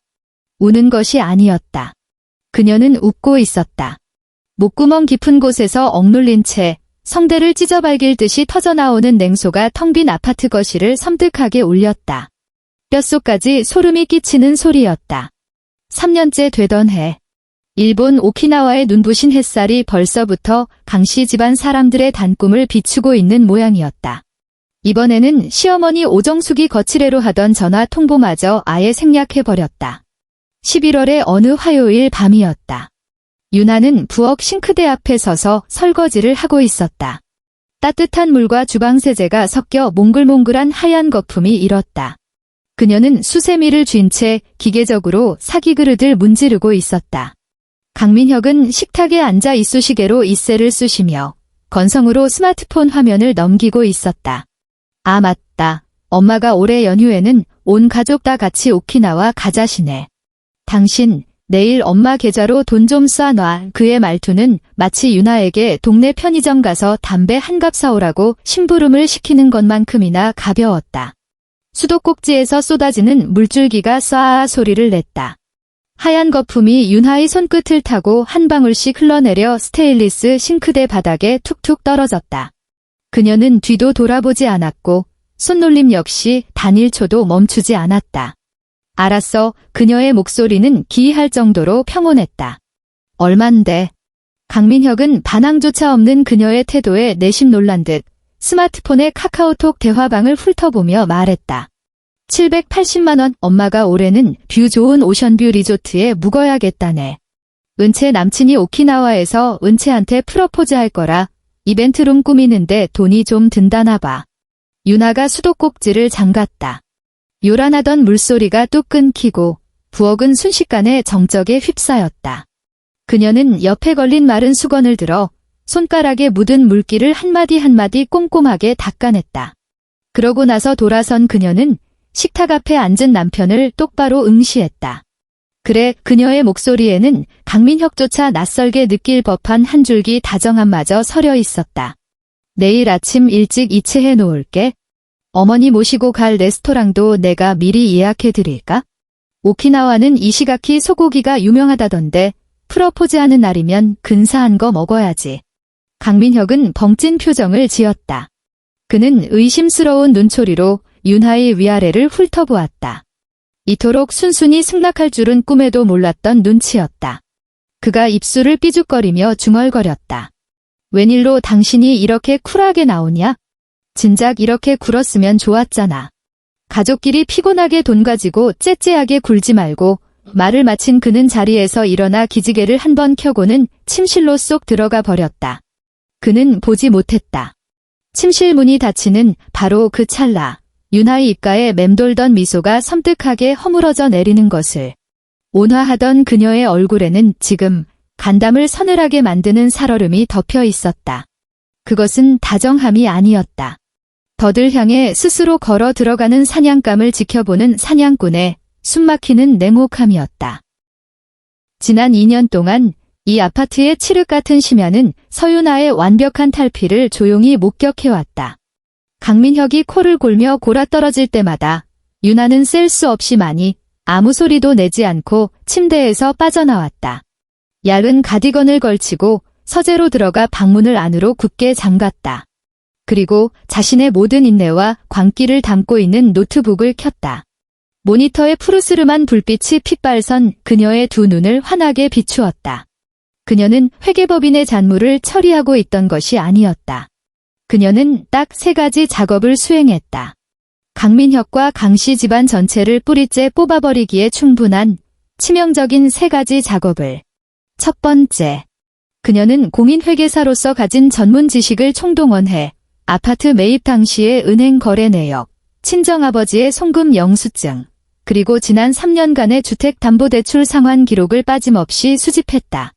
우는 것이 아니었다. 그녀는 웃고 있었다. 목구멍 깊은 곳에서 억눌린 채 성대를 찢어발길 듯이 터져나오는 냉소가 텅 빈 아파트 거실을 섬뜩하게 울렸다. 뼛속까지 소름이 끼치는 소리였다. 3년째 되던 해. 일본 오키나와의 눈부신 햇살이 벌써부터 강씨 집안 사람들의 단꿈을 비추고 있는 모양이었다. 이번에는 시어머니 오정숙이 거치레로 하던 전화 통보마저 아예 생략해버렸다. 11월의 어느 화요일 밤이었다. 윤아는 부엌 싱크대 앞에 서서 설거지를 하고 있었다. 따뜻한 물과 주방세제가 섞여 몽글몽글한 하얀 거품이 일었다. 그녀는 수세미를 쥔 채 기계적으로 사기 그릇을 문지르고 있었다. 강민혁은 식탁에 앉아 이쑤시개로 이셀을 쑤시며 건성으로 스마트폰 화면을 넘기고 있었다. 아 맞다. 엄마가 올해 연휴에는 온 가족 다 같이 오키나와 가자시네. 당신 내일 엄마 계좌로 돈 좀 쏴놔. 그의 말투는 마치 윤아에게 동네 편의점 가서 담배 한 갑 사오라고 심부름을 시키는 것만큼이나 가벼웠다. 수도꼭지에서 쏟아지는 물줄기가 쏴 소리를 냈다. 하얀 거품이 윤하의 손끝을 타고 한 방울씩 흘러내려 스테인리스 싱크대 바닥에 툭툭 떨어졌다. 그녀는 뒤도 돌아보지 않았고 손놀림 역시 단 1초도 멈추지 않았다. 알았어. 그녀의 목소리는 기이할 정도로 평온했다. 얼만데? 강민혁은 반항조차 없는 그녀의 태도에 내심 놀란 듯 스마트폰의 카카오톡 대화방을 훑어보며 말했다. 780만 원. 엄마가 올해는 뷰 좋은 오션뷰 리조트에 묵어야겠다네. 은채 남친이 오키나와에서 은채한테 프러포즈 할 거라 이벤트룸 꾸미는데 돈이 좀 든다나 봐. 윤하가 수도꼭지를 잠갔다. 요란하던 물소리가 뚝 끊기고 부엌은 순식간에 정적에 휩싸였다. 그녀는 옆에 걸린 마른 수건을 들어 손가락에 묻은 물기를 한마디 한마디 꼼꼼하게 닦아냈다. 그러고 나서 돌아선 그녀는 식탁 앞에 앉은 남편을 똑바로 응시했다. 그래, 그녀의 목소리에는 강민혁조차 낯설게 느낄 법한 한 줄기 다정함마저 서려 있었다. 내일 아침 일찍 이체해 놓을게. 어머니 모시고 갈 레스토랑도 내가 미리 예약해 드릴까? 오키나와는 이시가키 소고기가 유명하다던데 프러포즈하는 날이면 근사한 거 먹어야지. 강민혁은 벙찐 표정을 지었다. 그는 의심스러운 눈초리로 윤하의 위아래를 훑어보았다. 이토록 순순히 승낙할 줄은 꿈에도 몰랐던 눈치였다. 그가 입술을 삐죽거리며 중얼거렸다. 웬일로 당신이 이렇게 쿨하게 나오냐? 진작 이렇게 굴었으면 좋았잖아. 가족끼리 피곤하게 돈 가지고 째째하게 굴지 말고. 말을 마친 그는 자리에서 일어나 기지개를 한 번 켜고는 침실로 쏙 들어가 버렸다. 그는 보지 못했다. 침실 문이 닫히는 바로 그 찰나 윤하의 입가에 맴돌던 미소가 섬뜩하게 허물어져 내리는 것을. 온화하던 그녀의 얼굴에는 지금 간담을 서늘하게 만드는 살얼음이 덮여 있었다. 그것은 다정함이 아니었다. 덫을 향해 스스로 걸어 들어가는 사냥감을 지켜보는 사냥꾼의 숨막히는 냉혹함이었다. 지난 2년 동안 이 아파트의 칠흑 같은 심야는 서윤아의 완벽한 탈피를 조용히 목격해왔다. 강민혁이 코를 골며 골아떨어질 때마다 윤아는 셀 수 없이 많이 아무 소리도 내지 않고 침대에서 빠져나왔다. 얇은 가디건을 걸치고 서재로 들어가 방문을 안으로 굳게 잠갔다. 그리고 자신의 모든 인내와 광기를 담고 있는 노트북을 켰다. 모니터의 푸르스름한 불빛이 핏발선 그녀의 두 눈을 환하게 비추었다. 그녀는 회계법인의 잔물을 처리하고 있던 것이 아니었다. 그녀는 딱 3가지 작업을 수행했다. 강민혁과 강씨 집안 전체를 뿌리째 뽑아버리기에 충분한 치명적인 3가지 작업을. 첫 번째, 그녀는 공인회계사로서 가진 전문 지식을 총동원해 아파트 매입 당시의 은행 거래 내역, 친정아버지의 송금 영수증, 그리고 지난 3년간의 주택담보대출 상환 기록을 빠짐없이 수집했다.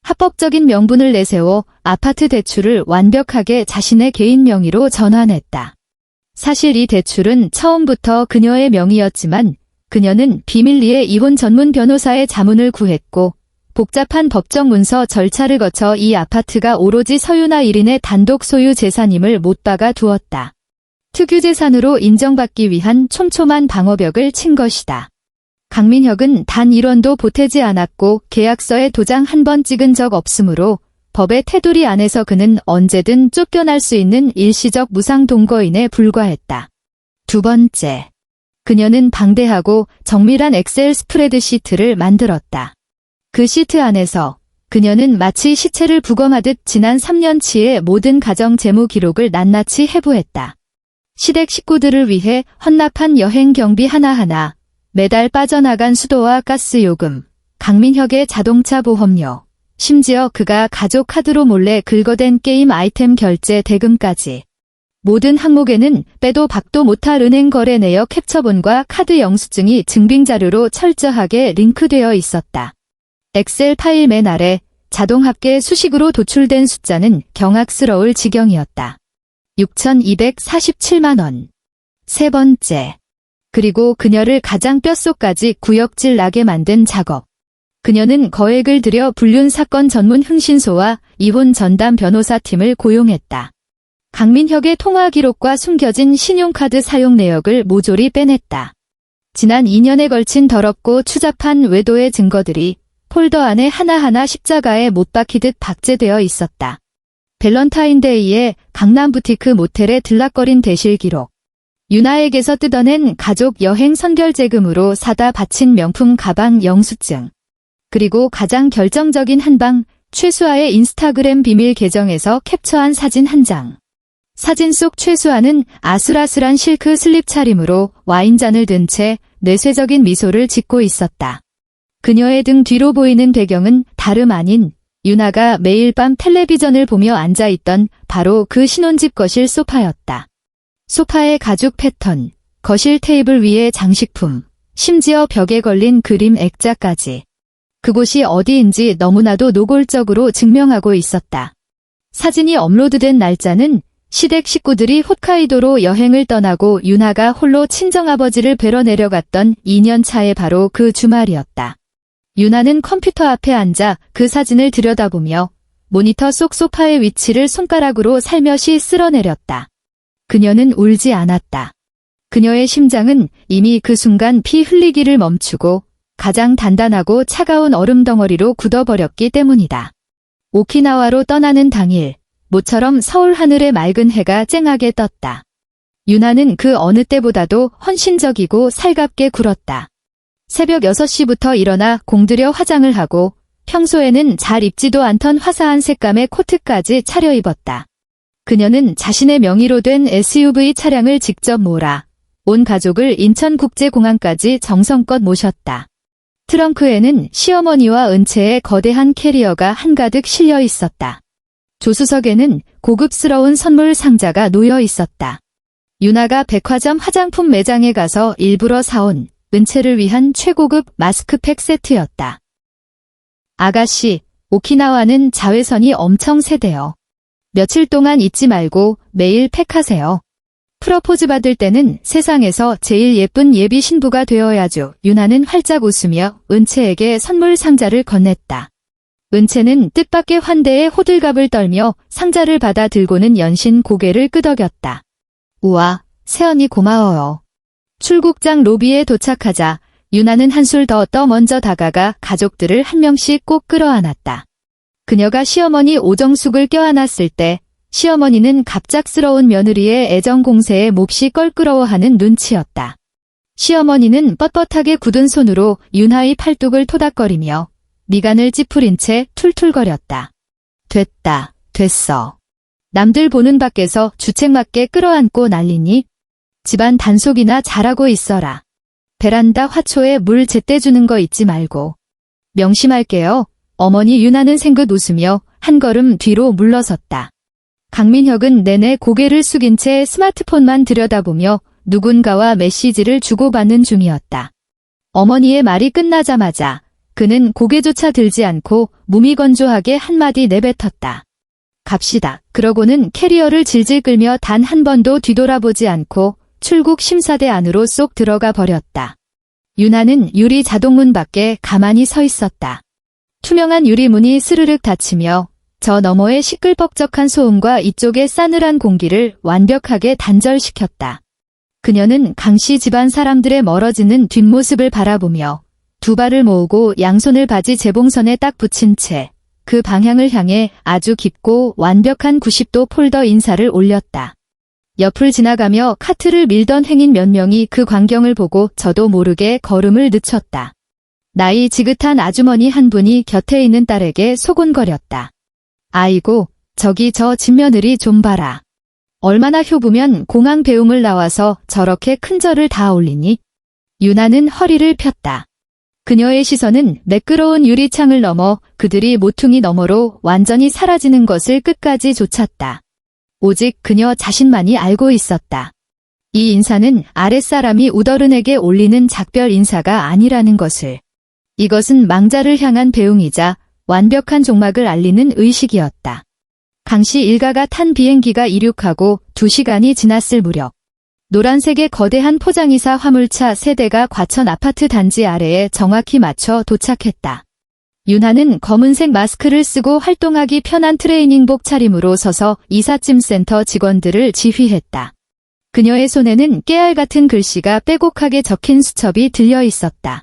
합법적인 명분을 내세워 아파트 대출을 완벽하게 자신의 개인 명의로 전환했다. 사실 이 대출은 처음부터 그녀의 명의였지만 그녀는 비밀리에 이혼 전문 변호사의 자문을 구했고 복잡한 법정 문서 절차를 거쳐 이 아파트가 오로지 서윤아 1인의 단독 소유 재산임을 못 박아 두었다. 특유 재산으로 인정받기 위한 촘촘한 방어벽을 친 것이다. 강민혁은 단 1원도 보태지 않았고 계약서에 도장 한 번 찍은 적 없으므로 법의 테두리 안에서 그는 언제든 쫓겨날 수 있는 일시적 무상 동거인에 불과했다. 두 번째, 그녀는 방대하고 정밀한 엑셀 스프레드시트를 만들었다. 그 시트 안에서 그녀는 마치 시체를 부검하듯 지난 3년치의 모든 가정 재무 기록을 낱낱이 해부했다. 시댁 식구들을 위해 헌납한 여행 경비 하나하나, 매달 빠져나간 수도와 가스 요금, 강민혁의 자동차 보험료, 심지어 그가 가족 카드로 몰래 긁어댄 게임 아이템 결제 대금까지. 모든 항목에는 빼도 박도 못할 은행 거래 내역 캡처본과 카드 영수증이 증빙자료로 철저하게 링크되어 있었다. 엑셀 파일 맨 아래 자동 합계 수식으로 도출된 숫자는 경악스러울 지경이었다. 6,247만 원. 세 번째. 그리고 그녀를 가장 뼛속까지 구역질 나게 만든 작업. 그녀는 거액을 들여 불륜 사건 전문 흥신소와 이혼 전담 변호사팀을 고용했다. 강민혁의 통화 기록과 숨겨진 신용카드 사용 내역을 모조리 빼냈다. 지난 2년에 걸친 더럽고 추잡한 외도의 증거들이 폴더 안에 하나하나 십자가에 못 박히듯 박제되어 있었다. 밸런타인데이에 강남 부티크 모텔에 들락거린 대실 기록. 유나에게서 뜯어낸 가족 여행 선결제금으로 사다 바친 명품 가방 영수증. 그리고 가장 결정적인 한 방, 최수아의 인스타그램 비밀 계정에서 캡처한 사진 한 장. 사진 속 최수아는 아슬아슬한 실크 슬립 차림으로 와인잔을 든 채 내쇄적인 미소를 짓고 있었다. 그녀의 등 뒤로 보이는 배경은 다름 아닌 유나가 매일 밤 텔레비전을 보며 앉아있던 바로 그 신혼집 거실 소파였다. 소파의 가죽 패턴, 거실 테이블 위의 장식품, 심지어 벽에 걸린 그림 액자까지. 그곳이 어디인지 너무나도 노골적으로 증명하고 있었다. 사진이 업로드된 날짜는 시댁 식구들이 홋카이도로 여행을 떠나고 유나가 홀로 친정아버지를 뵈러 내려갔던 2년 차의 바로 그 주말이었다. 유나는 컴퓨터 앞에 앉아 그 사진을 들여다보며 모니터 속 소파의 위치를 손가락으로 살며시 쓸어내렸다. 그녀는 울지 않았다. 그녀의 심장은 이미 그 순간 피 흘리기를 멈추고 가장 단단하고 차가운 얼음 덩어리로 굳어버렸기 때문이다. 오키나와로 떠나는 당일, 모처럼 서울 하늘의 맑은 해가 쨍하게 떴다. 유나는 그 어느 때보다도 헌신적이고 살갑게 굴었다. 새벽 6시부터 일어나 공들여 화장을 하고 평소에는 잘 입지도 않던 화사한 색감의 코트까지 차려입었다. 그녀는 자신의 명의로 된 SUV 차량을 직접 몰아 온 가족을 인천국제공항까지 정성껏 모셨다. 트렁크에는 시어머니와 은채의 거대한 캐리어가 한가득 실려 있었다. 조수석에는 고급스러운 선물 상자가 놓여 있었다. 유나가 백화점 화장품 매장에 가서 일부러 사온 은채를 위한 최고급 마스크팩 세트였다. 아가씨, 오키나와는 자외선이 엄청 세대요. 며칠 동안 잊지 말고 매일 팩하세요. 프러포즈 받을 때는 세상에서 제일 예쁜 예비 신부가 되어야죠. 유나는 활짝 웃으며 은채에게 선물 상자를 건넸다. 은채는 뜻밖의 환대에 호들갑을 떨며 상자를 받아 들고는 연신 고개를 끄덕였다. 우와, 새언니 고마워요. 출국장 로비에 도착하자 유나는 한술 더 떠 먼저 다가가 가족들을 한 명씩 꼭 끌어안았다. 그녀가 시어머니 오정숙을 껴안았을 때 시어머니는 갑작스러운 며느리의 애정 공세에 몹시 껄끄러워하는 눈치였다. 시어머니는 뻣뻣하게 굳은 손으로 유나의 팔뚝을 토닥거리며 미간을 찌푸린 채 툴툴거렸다. 됐다, 됐어. 남들 보는 밖에서 주책맞게 끌어안고 난리니? 집안 단속이나 잘하고 있어라. 베란다 화초에 물 제때 주는 거 잊지 말고. 명심할게요. 어머니 유나는 생긋 웃으며 한 걸음 뒤로 물러섰다. 강민혁은 내내 고개를 숙인 채 스마트폰만 들여다보며 누군가와 메시지를 주고받는 중이었다. 어머니의 말이 끝나자마자 그는 고개조차 들지 않고 무미건조하게 한마디 내뱉었다. 갑시다. 그러고는 캐리어를 질질 끌며 단 한 번도 뒤돌아보지 않고 출국 심사대 안으로 쏙 들어가 버렸다. 유나는 유리 자동문 밖에 가만히 서 있었다. 투명한 유리문이 스르륵 닫히며 저 너머의 시끌벅적한 소음과 이쪽의 싸늘한 공기를 완벽하게 단절시켰다. 그녀는 강씨 집안 사람들의 멀어지는 뒷모습을 바라보며 두 발을 모으고 양손을 바지 재봉선에 딱 붙인 채 그 방향을 향해 아주 깊고 완벽한 90도 폴더 인사를 올렸다. 옆을 지나가며 카트를 밀던 행인 몇 명이 그 광경을 보고 저도 모르게 걸음을 늦췄다. 나이 지긋한 아주머니 한 분이 곁에 있는 딸에게 소곤거렸다. 아이고, 저기 저 집며느리 좀 봐라. 얼마나 효부면 공항 배웅을 나와서 저렇게 큰 절을 다 올리니? 유나는 허리를 폈다. 그녀의 시선은 매끄러운 유리창을 넘어 그들이 모퉁이 너머로 완전히 사라지는 것을 끝까지 좇았다. 오직 그녀 자신만이 알고 있었다. 이 인사는 아랫사람이 우더른에게 올리는 작별 인사가 아니라는 것을. 이것은 망자를 향한 배웅이자 완벽한 종막을 알리는 의식이었다. 강씨 일가가 탄 비행기가 이륙하고 2시간이 지났을 무렵 노란색의 거대한 포장이사 화물차 3대가 과천 아파트 단지 아래에 정확히 맞춰 도착했다. 윤하는 검은색 마스크를 쓰고 활동하기 편한 트레이닝복 차림으로 서서 이삿짐 센터 직원들을 지휘했다. 그녀의 손에는 깨알 같은 글씨가 빼곡하게 적힌 수첩이 들려 있었다.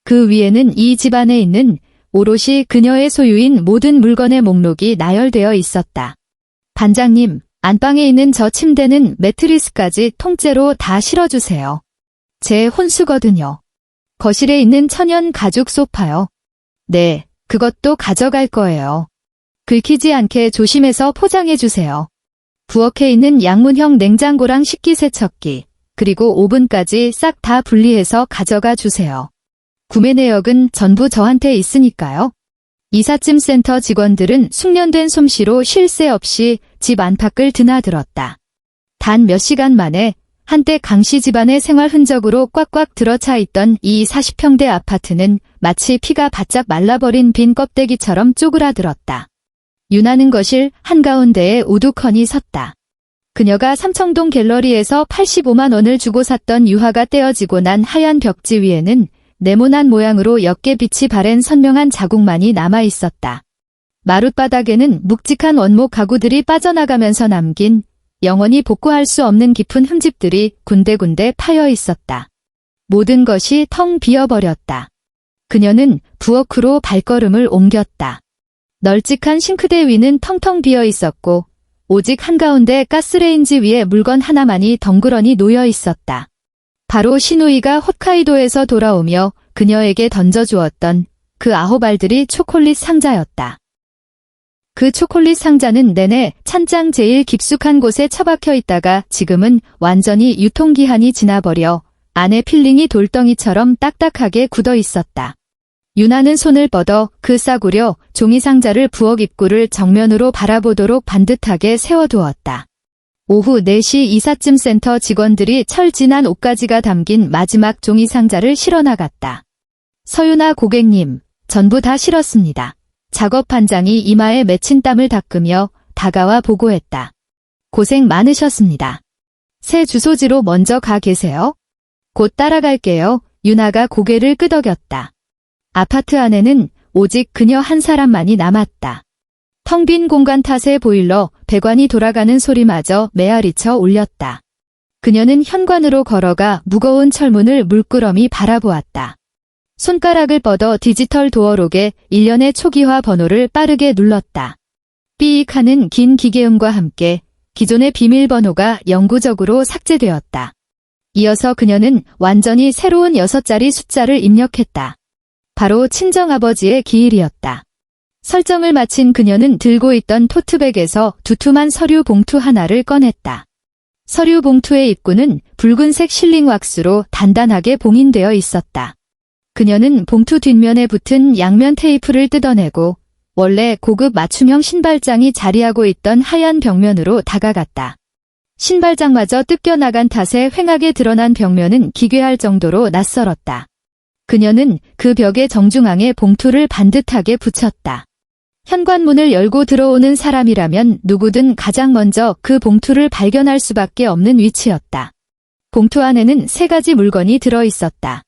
그 위에는 이 집안에 있는 오롯이 그녀의 소유인 모든 물건의 목록이 나열되어 있었다. 반장님, 안방에 있는 저 침대는 매트리스까지 통째로 다 실어주세요. 제 혼수거든요. 거실에 있는 천연 가죽 소파요. 네, 그것도 가져갈 거예요. 긁히지 않게 조심해서 포장해주세요. 부엌에 있는 양문형 냉장고랑 식기세척기, 그리고 오븐까지 싹 다 분리해서 가져가 주세요. 구매 내역은 전부 저한테 있으니까요. 이삿짐 센터 직원들은 숙련된 솜씨로 쉴 새 없이 집 안팎을 드나들었다. 단 몇 시간 만에 한때 강씨 집안의 생활 흔적으로 꽉꽉 들어차 있던 이 40평대 아파트는 마치 피가 바짝 말라버린 빈 껍데기처럼 쪼그라들었다. 유나는 거실 한가운데에 우두커니 섰다. 그녀가 삼청동 갤러리에서 85만 원을 주고 샀던 유화가 떼어지고 난 하얀 벽지 위에는 네모난 모양으로 옅게 빛이 바랜 선명한 자국만이 남아있었다. 마룻바닥에는 묵직한 원목 가구들이 빠져나가면서 남긴 영원히 복구할 수 없는 깊은 흠집들이 군데군데 파여 있었다. 모든 것이 텅 비어버렸다. 그녀는 부엌으로 발걸음을 옮겼다. 널찍한 싱크대 위는 텅텅 비어 있었고 오직 한가운데 가스레인지 위에 물건 하나만이 덩그러니 놓여 있었다. 바로 시누이가 홋카이도에서 돌아오며 그녀에게 던져주었던 그 아호발들이 초콜릿 상자였다. 그 초콜릿 상자는 내내 찬장 제일 깊숙한 곳에 처박혀 있다가 지금은 완전히 유통기한이 지나버려 안에 필링이 돌덩이처럼 딱딱하게 굳어 있었다. 유나는 손을 뻗어 그 싸구려 종이 상자를 부엌 입구를 정면으로 바라보도록 반듯하게 세워두었다. 오후 4시 이삿짐 센터 직원들이 철진한 옷가지가 담긴 마지막 종이 상자를 실어나갔다. 서유나 고객님, 전부 다 실었습니다. 작업반장이 이마에 맺힌 땀을 닦으며 다가와 보고했다. 고생 많으셨습니다. 새 주소지로 먼저 가 계세요? 곧 따라갈게요. 유나가 고개를 끄덕였다. 아파트 안에는 오직 그녀 한 사람만이 남았다. 텅 빈 공간 탓에 보일러 배관이 돌아가는 소리마저 메아리쳐 울렸다. 그녀는 현관으로 걸어가 무거운 철문을 물끄러미 바라보았다. 손가락을 뻗어 디지털 도어록에 일련의 초기화 번호를 빠르게 눌렀다. 삐익 하는 긴 기계음과 함께 기존의 비밀번호가 영구적으로 삭제되었다. 이어서 그녀는 완전히 새로운 6자리 숫자를 입력했다. 바로 친정아버지의 기일이었다. 설정을 마친 그녀는 들고 있던 토트백에서 두툼한 서류 봉투 하나를 꺼냈다. 서류 봉투의 입구는 붉은색 실링 왁스로 단단하게 봉인되어 있었다. 그녀는 봉투 뒷면에 붙은 양면 테이프를 뜯어내고 원래 고급 맞춤형 신발장이 자리하고 있던 하얀 벽면으로 다가갔다. 신발장마저 뜯겨나간 탓에 휑하게 드러난 벽면은 기괴할 정도로 낯설었다. 그녀는 그 벽의 정중앙에 봉투를 반듯하게 붙였다. 현관문을 열고 들어오는 사람이라면 누구든 가장 먼저 그 봉투를 발견할 수밖에 없는 위치였다. 봉투 안에는 3가지 물건이 들어있었다.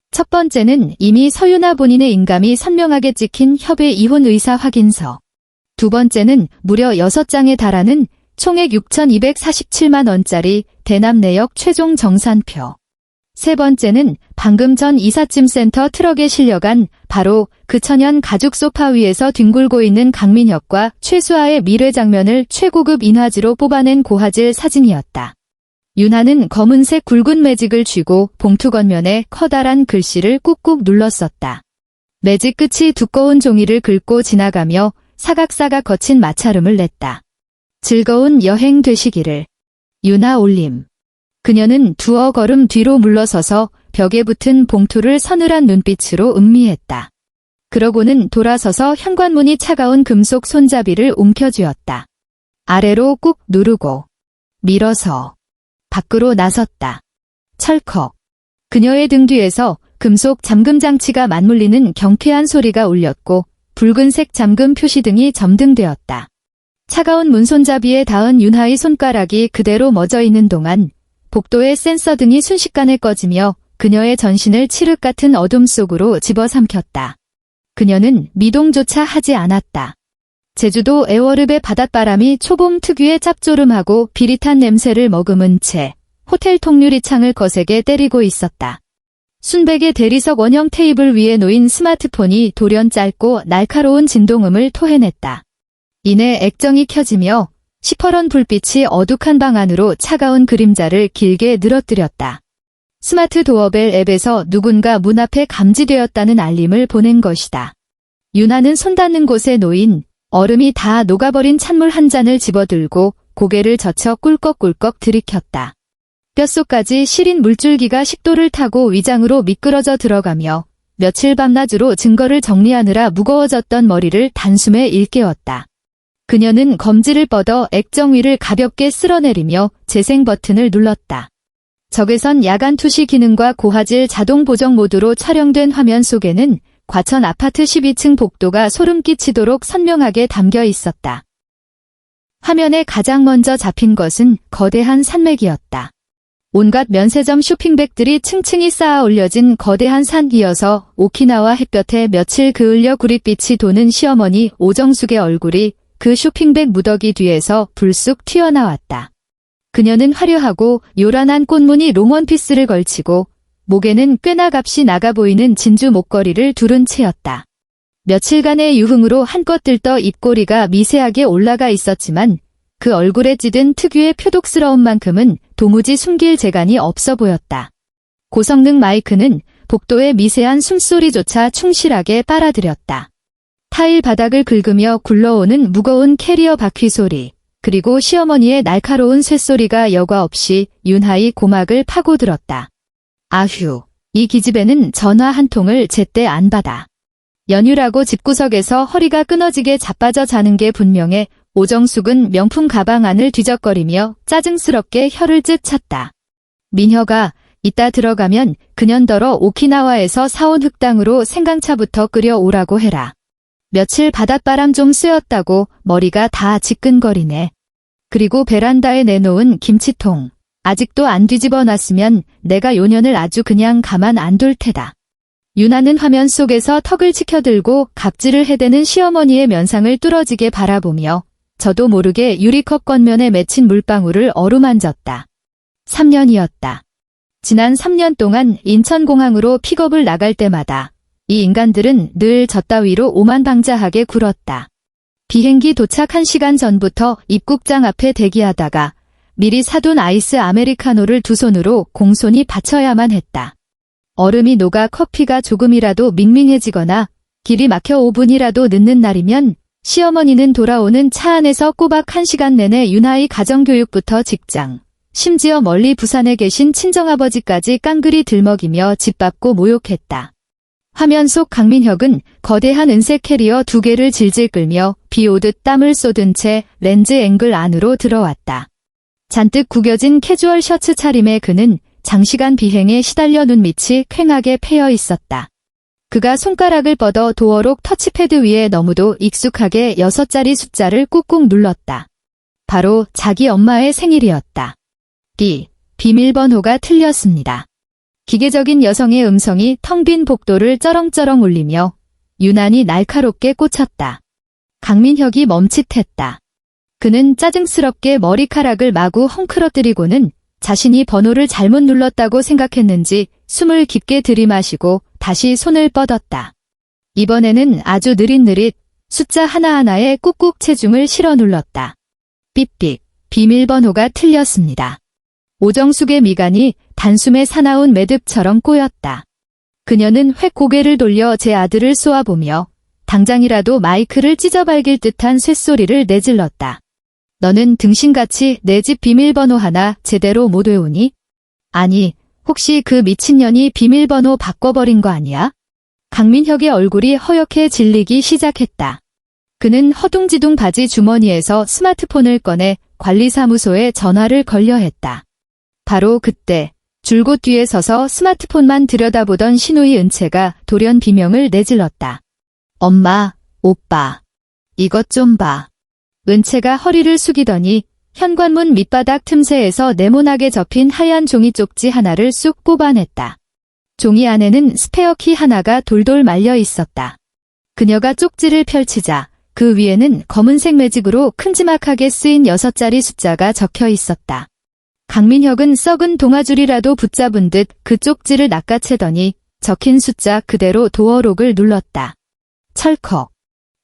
첫 번째는 이미 서유나 본인의 인감이 선명하게 찍힌 협의 이혼 의사 확인서. 두 번째는 무려 6장에 달하는 총액 6,247만 원짜리 대남 내역 최종 정산표. 세 번째는 방금 전 이삿짐 센터 트럭에 실려간 바로 그 천연 가죽 소파 위에서 뒹굴고 있는 강민혁과 최수아의 미래 장면을 최고급 인화지로 뽑아낸 고화질 사진이었다. 유나는 검은색 굵은 매직을 쥐고 봉투 겉면에 커다란 글씨를 꾹꾹 눌렀었다. 매직 끝이 두꺼운 종이를 긁고 지나가며 사각사각 거친 마찰음을 냈다. 즐거운 여행 되시기를. 유나 올림. 그녀는 두어 걸음 뒤로 물러서서 벽에 붙은 봉투를 서늘한 눈빛으로 음미했다. 그러고는 돌아서서 현관문이 차가운 금속 손잡이를 움켜쥐었다. 아래로 꾹 누르고 밀어서 밖으로 나섰다. 철컥. 그녀의 등 뒤에서 금속 잠금 장치가 맞물리는 경쾌한 소리가 울렸고 붉은색 잠금 표시등이 점등되었다. 차가운 문손잡이에 닿은 윤하의 손가락이 그대로 멎어 있는 동안 복도의 센서 등이 순식간에 꺼지며 그녀의 전신을 칠흑 같은 어둠 속으로 집어삼켰다. 그녀는 미동조차 하지 않았다. 제주도 애월읍의 바닷바람이 초봄 특유의 짭조름하고 비릿한 냄새를 머금은 채 호텔 통유리 창을 거세게 때리고 있었다. 순백의 대리석 원형 테이블 위에 놓인 스마트폰이 돌연 짧고 날카로운 진동음을 토해냈다. 이내 액정이 켜지며 시퍼런 불빛이 어둑한 방 안으로 차가운 그림자를 길게 늘어뜨렸다. 스마트 도어벨 앱에서 누군가 문 앞에 감지되었다는 알림을 보낸 것이다. 윤하는 손 닿는 곳에 놓인 얼음이 다 녹아버린 찬물 한 잔을 집어들고 고개를 젖혀 꿀꺽꿀꺽 들이켰다. 뼛속까지 시린 물줄기가 식도를 타고 위장으로 미끄러져 들어가며 며칠 밤낮으로 증거를 정리하느라 무거워졌던 머리를 단숨에 일깨웠다. 그녀는 검지를 뻗어 액정 위를 가볍게 쓸어내리며 재생 버튼을 눌렀다. 적외선 야간 투시 기능과 고화질 자동 보정 모드로 촬영된 화면 속에는 과천 아파트 12층 복도가 소름 끼치도록 선명하게 담겨 있었다. 화면에 가장 먼저 잡힌 것은 거대한 산맥이었다. 온갖 면세점 쇼핑백들이 층층이 쌓아 올려진 거대한 산이어서 오키나와 햇볕에 며칠 그을려 구릿빛이 도는 시어머니 오정숙의 얼굴이 그 쇼핑백 무더기 뒤에서 불쑥 튀어나왔다. 그녀는 화려하고 요란한 꽃무늬 롱원피스를 걸치고 목에는 꽤나 값이 나가 보이는 진주 목걸이를 두른 채였다. 며칠간의 유흥으로 한껏 들떠 입꼬리가 미세하게 올라가 있었지만 그 얼굴에 찌든 특유의 표독스러운 만큼은 도무지 숨길 재간이 없어 보였다. 고성능 마이크는 복도의 미세한 숨소리조차 충실하게 빨아들였다. 타일 바닥을 긁으며 굴러오는 무거운 캐리어 바퀴 소리, 그리고 시어머니의 날카로운 쇳소리가 여과 없이 윤하의 고막을 파고들었다. 아휴, 이 기집애는 전화 한 통을 제때 안 받아. 연휴라고 집구석에서 허리가 끊어지게 자빠져 자는 게 분명해. 오정숙은 명품 가방 안을 뒤적거리며 짜증스럽게 혀를 쯧 찼다. 민혁아, 이따 들어가면 그년더러 오키나와에서 사온 흑당으로 생강차부터 끓여오라고 해라. 며칠 바닷바람 좀 쐬었다고 머리가 다 지끈거리네. 그리고 베란다에 내놓은 김치통. 아직도 안 뒤집어 놨으면 내가 요년을 아주 그냥 가만 안 둘 테다. 윤하는 화면 속에서 턱을 치켜들고 각질을 해대는 시어머니의 면상을 뚫어지게 바라보며 저도 모르게 유리컵 겉면에 맺힌 물방울을 어루만졌다. 3년이었다. 지난 3년 동안 인천공항으로 픽업을 나갈 때마다 이 인간들은 늘 저 따위로 오만방자하게 굴었다. 비행기 도착 1시간 전부터 입국장 앞에 대기하다가 미리 사둔 아이스 아메리카노를 두 손으로 공손히 바쳐야만 했다. 얼음이 녹아 커피가 조금이라도 밍밍해지거나 길이 막혀 5분이라도 늦는 날이면 시어머니는 돌아오는 차 안에서 꼬박 1시간 내내 윤하의 가정교육부터 직장, 심지어 멀리 부산에 계신 친정아버지까지 깡그리 들먹이며 짓밟고 모욕했다. 화면 속 강민혁은 거대한 은색 캐리어 2개를 질질 끌며 비 오듯 땀을 쏟은 채 렌즈 앵글 안으로 들어왔다. 잔뜩 구겨진 캐주얼 셔츠 차림의 그는 장시간 비행에 시달려 눈밑이 퀭하게 패여 있었다. 그가 손가락을 뻗어 도어록 터치패드 위에 너무도 익숙하게 6자리 숫자를 꾹꾹 눌렀다. 바로 자기 엄마의 생일이었다. 비밀번호가 틀렸습니다. 기계적인 여성의 음성이 텅 빈 복도를 쩌렁쩌렁 울리며 유난히 날카롭게 꽂혔다. 강민혁이 멈칫했다. 그는 짜증스럽게 머리카락을 마구 헝클어뜨리고는 자신이 번호를 잘못 눌렀다고 생각했는지 숨을 깊게 들이마시고 다시 손을 뻗었다. 이번에는 아주 느릿느릿 숫자 하나하나에 꾹꾹 체중을 실어 눌렀다. 삑삑, 비밀번호가 틀렸습니다. 오정숙의 미간이 단숨에 사나운 매듭처럼 꼬였다. 그녀는 획 고개를 돌려 제 아들을 쏘아보며 당장이라도 마이크를 찢어발길 듯한 쇳소리를 내질렀다. 너는 등신같이 내 집 비밀번호 하나 제대로 못 외우니? 아니, 혹시 그 미친년이 비밀번호 바꿔버린 거 아니야? 강민혁의 얼굴이 허옇게 질리기 시작했다. 그는 허둥지둥 바지 주머니에서 스마트폰을 꺼내 관리사무소에 전화를 걸려 했다. 바로 그때 줄곧 뒤에 서서 스마트폰만 들여다보던 신우이 은채가 돌연 비명을 내질렀다. 엄마, 오빠, 이것 좀 봐. 은채가 허리를 숙이더니 현관문 밑바닥 틈새에서 네모나게 접힌 하얀 종이 쪽지 하나를 쑥 뽑아냈다. 종이 안에는 스페어키 하나가 돌돌 말려 있었다. 그녀가 쪽지를 펼치자 그 위에는 검은색 매직으로 큼지막하게 쓰인 6자리 숫자가 적혀 있었다. 강민혁은 썩은 동아줄이라도 붙잡은 듯 그 쪽지를 낚아채더니 적힌 숫자 그대로 도어록을 눌렀다. 철컥.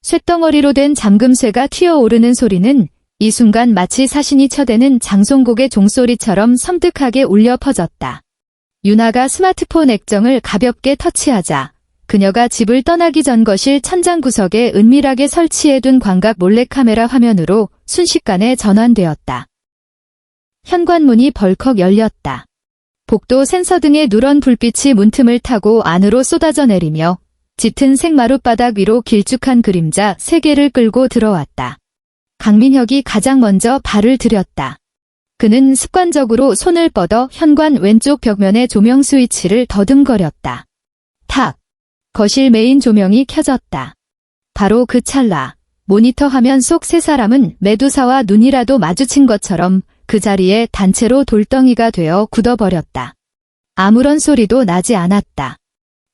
쇳덩어리로 된 잠금쇠가 튀어오르는 소리는 이 순간 마치 사신이 쳐대는 장송곡의 종소리처럼 섬뜩하게 울려 퍼졌다. 유나가 스마트폰 액정을 가볍게 터치하자 그녀가 집을 떠나기 전 거실 천장 구석에 은밀하게 설치해둔 광각 몰래카메라 화면으로 순식간에 전환되었다. 현관문이 벌컥 열렸다. 복도 센서 등의 누런 불빛이 문틈을 타고 안으로 쏟아져 내리며 짙은 생마룻바닥 위로 길쭉한 그림자 3개를 끌고 들어왔다. 강민혁이 가장 먼저 발을 들였다. 그는 습관적으로 손을 뻗어 현관 왼쪽 벽면의 조명 스위치를 더듬거렸다. 탁! 거실 메인 조명이 켜졌다. 바로 그 찰나 모니터 화면 속 세 사람은 메두사와 눈이라도 마주친 것처럼 그 자리에 단체로 돌덩이가 되어 굳어버렸다. 아무런 소리도 나지 않았다.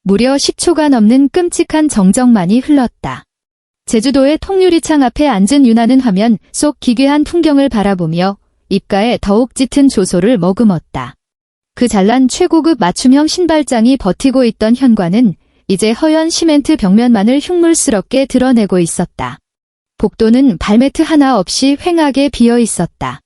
무려 10초가 넘는 끔찍한 정적만이 흘렀다. 제주도의 통유리창 앞에 앉은 유나는 화면 속 기괴한 풍경을 바라보며 입가에 더욱 짙은 조소를 머금었다. 그 잘난 최고급 맞춤형 신발장이 버티고 있던 현관은 이제 허연 시멘트 벽면만을 흉물스럽게 드러내고 있었다. 복도는 발매트 하나 없이 휑하게 비어 있었다.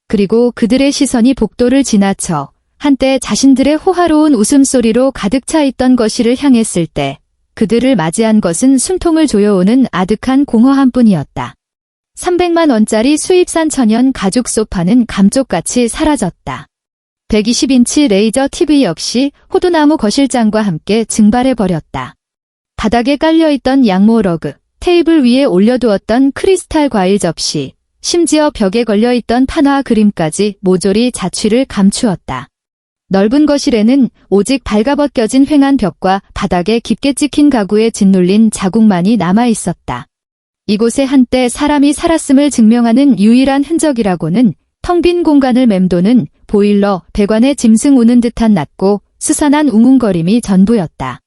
그리고 그들의 시선이 복도를 지나쳐 한때 자신들의 호화로운 웃음소리로 가득 차 있던 거실을 향했을 때 그들을 맞이한 것은 숨통을 조여오는 아득한 공허함뿐이었다. 300만 원짜리 수입산 천연 가죽 소파는 감쪽같이 사라졌다. 120인치 레이저 TV 역시 호두나무 거실장과 함께 증발해버렸다. 바닥에 깔려있던 양모 러그, 테이블 위에 올려두었던 크리스탈 과일 접시, 심지어 벽에 걸려있던 판화 그림까지 모조리 자취를 감추었다. 넓은 거실에는 오직 발가벗겨진 휑한 벽과 바닥에 깊게 찍힌 가구에 짓눌린 자국만이 남아있었다. 이곳에 한때 사람이 살았음을 증명하는 유일한 흔적이라고는 텅 빈 공간을 맴도는 보일러, 배관에 짐승 우는 듯한 낮고 스산한 웅웅거림이 전부였다.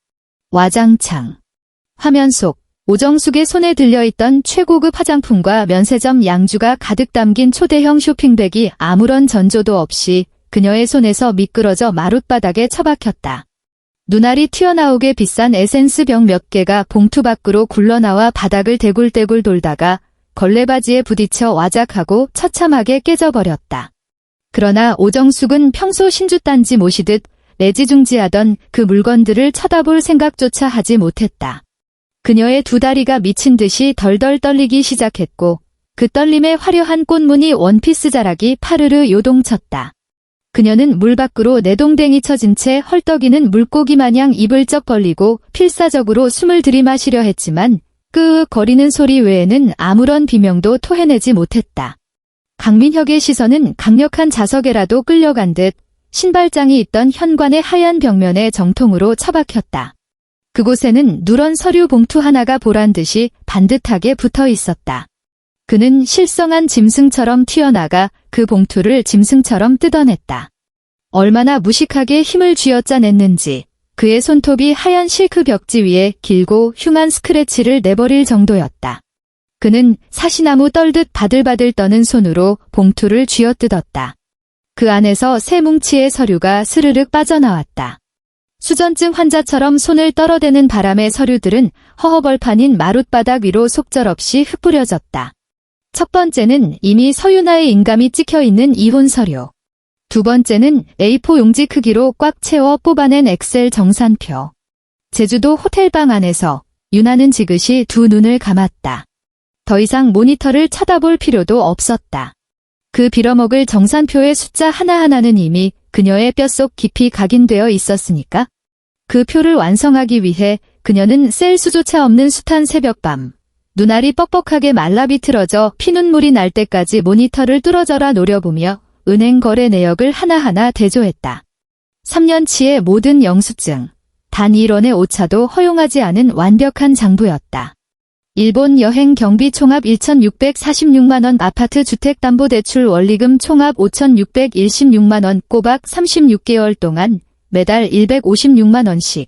와장창. 화면 속 오정숙의 손에 들려있던 최고급 화장품과 면세점 양주가 가득 담긴 초대형 쇼핑백이 아무런 전조도 없이 그녀의 손에서 미끄러져 마룻바닥에 처박혔다. 눈알이 튀어나오게 비싼 에센스 병 몇 개가 봉투 밖으로 굴러나와 바닥을 대굴대굴 돌다가 걸레바지에 부딪혀 와작하고 처참하게 깨져버렸다. 그러나 오정숙은 평소 신주단지 모시듯 내지중지하던 그 물건들을 쳐다볼 생각조차 하지 못했다. 그녀의 두 다리가 미친 듯이 덜덜 떨리기 시작했고 그 떨림에 화려한 꽃무늬 원피스 자락이 파르르 요동쳤다. 그녀는 물 밖으로 내동댕이 쳐진 채 헐떡이는 물고기 마냥 입을 쩍 벌리고 필사적으로 숨을 들이마시려 했지만 끄윽 거리는 소리 외에는 아무런 비명도 토해내지 못했다. 강민혁의 시선은 강력한 자석에라도 끌려간 듯 신발장이 있던 현관의 하얀 벽면에 정통으로 처박혔다. 그곳에는 누런 서류 봉투 하나가 보란듯이 반듯하게 붙어 있었다. 그는 실성한 짐승처럼 튀어나가 그 봉투를 짐승처럼 뜯어냈다. 얼마나 무식하게 힘을 쥐어짜냈는지 그의 손톱이 하얀 실크 벽지 위에 길고 흉한 스크래치를 내버릴 정도였다. 그는 사시나무 떨듯 바들바들 떠는 손으로 봉투를 쥐어뜯었다. 그 안에서 세 뭉치의 서류가 스르륵 빠져나왔다. 수전증 환자처럼 손을 떨어대는 바람에 서류들은 허허벌판인 마룻바닥 위로 속절없이 흩뿌려졌다. 첫 번째는 이미 서유나의 인감이 찍혀있는 이혼 서류. 두 번째는 A4 용지 크기로 꽉 채워 뽑아낸 엑셀 정산표. 제주도 호텔방 안에서 유나는 지그시 두 눈을 감았다. 더 이상 모니터를 쳐다볼 필요도 없었다. 그 빌어먹을 정산표의 숫자 하나하나는 이미 그녀의 뼛속 깊이 각인되어 있었으니까. 그 표를 완성하기 위해 그녀는 셀 수조차 없는 숱한 새벽밤, 눈알이 뻑뻑하게 말라 비틀어져 피눈물이 날 때까지 모니터를 뚫어져라 노려보며 은행 거래 내역을 하나하나 대조했다. 3년치의 모든 영수증, 단 1원의 오차도 허용하지 않은 완벽한 장부였다. 일본 여행 경비 총합 1,646만원, 아파트 주택담보대출 원리금 총합 5,616만원, 꼬박 36개월 동안 매달 156만원씩.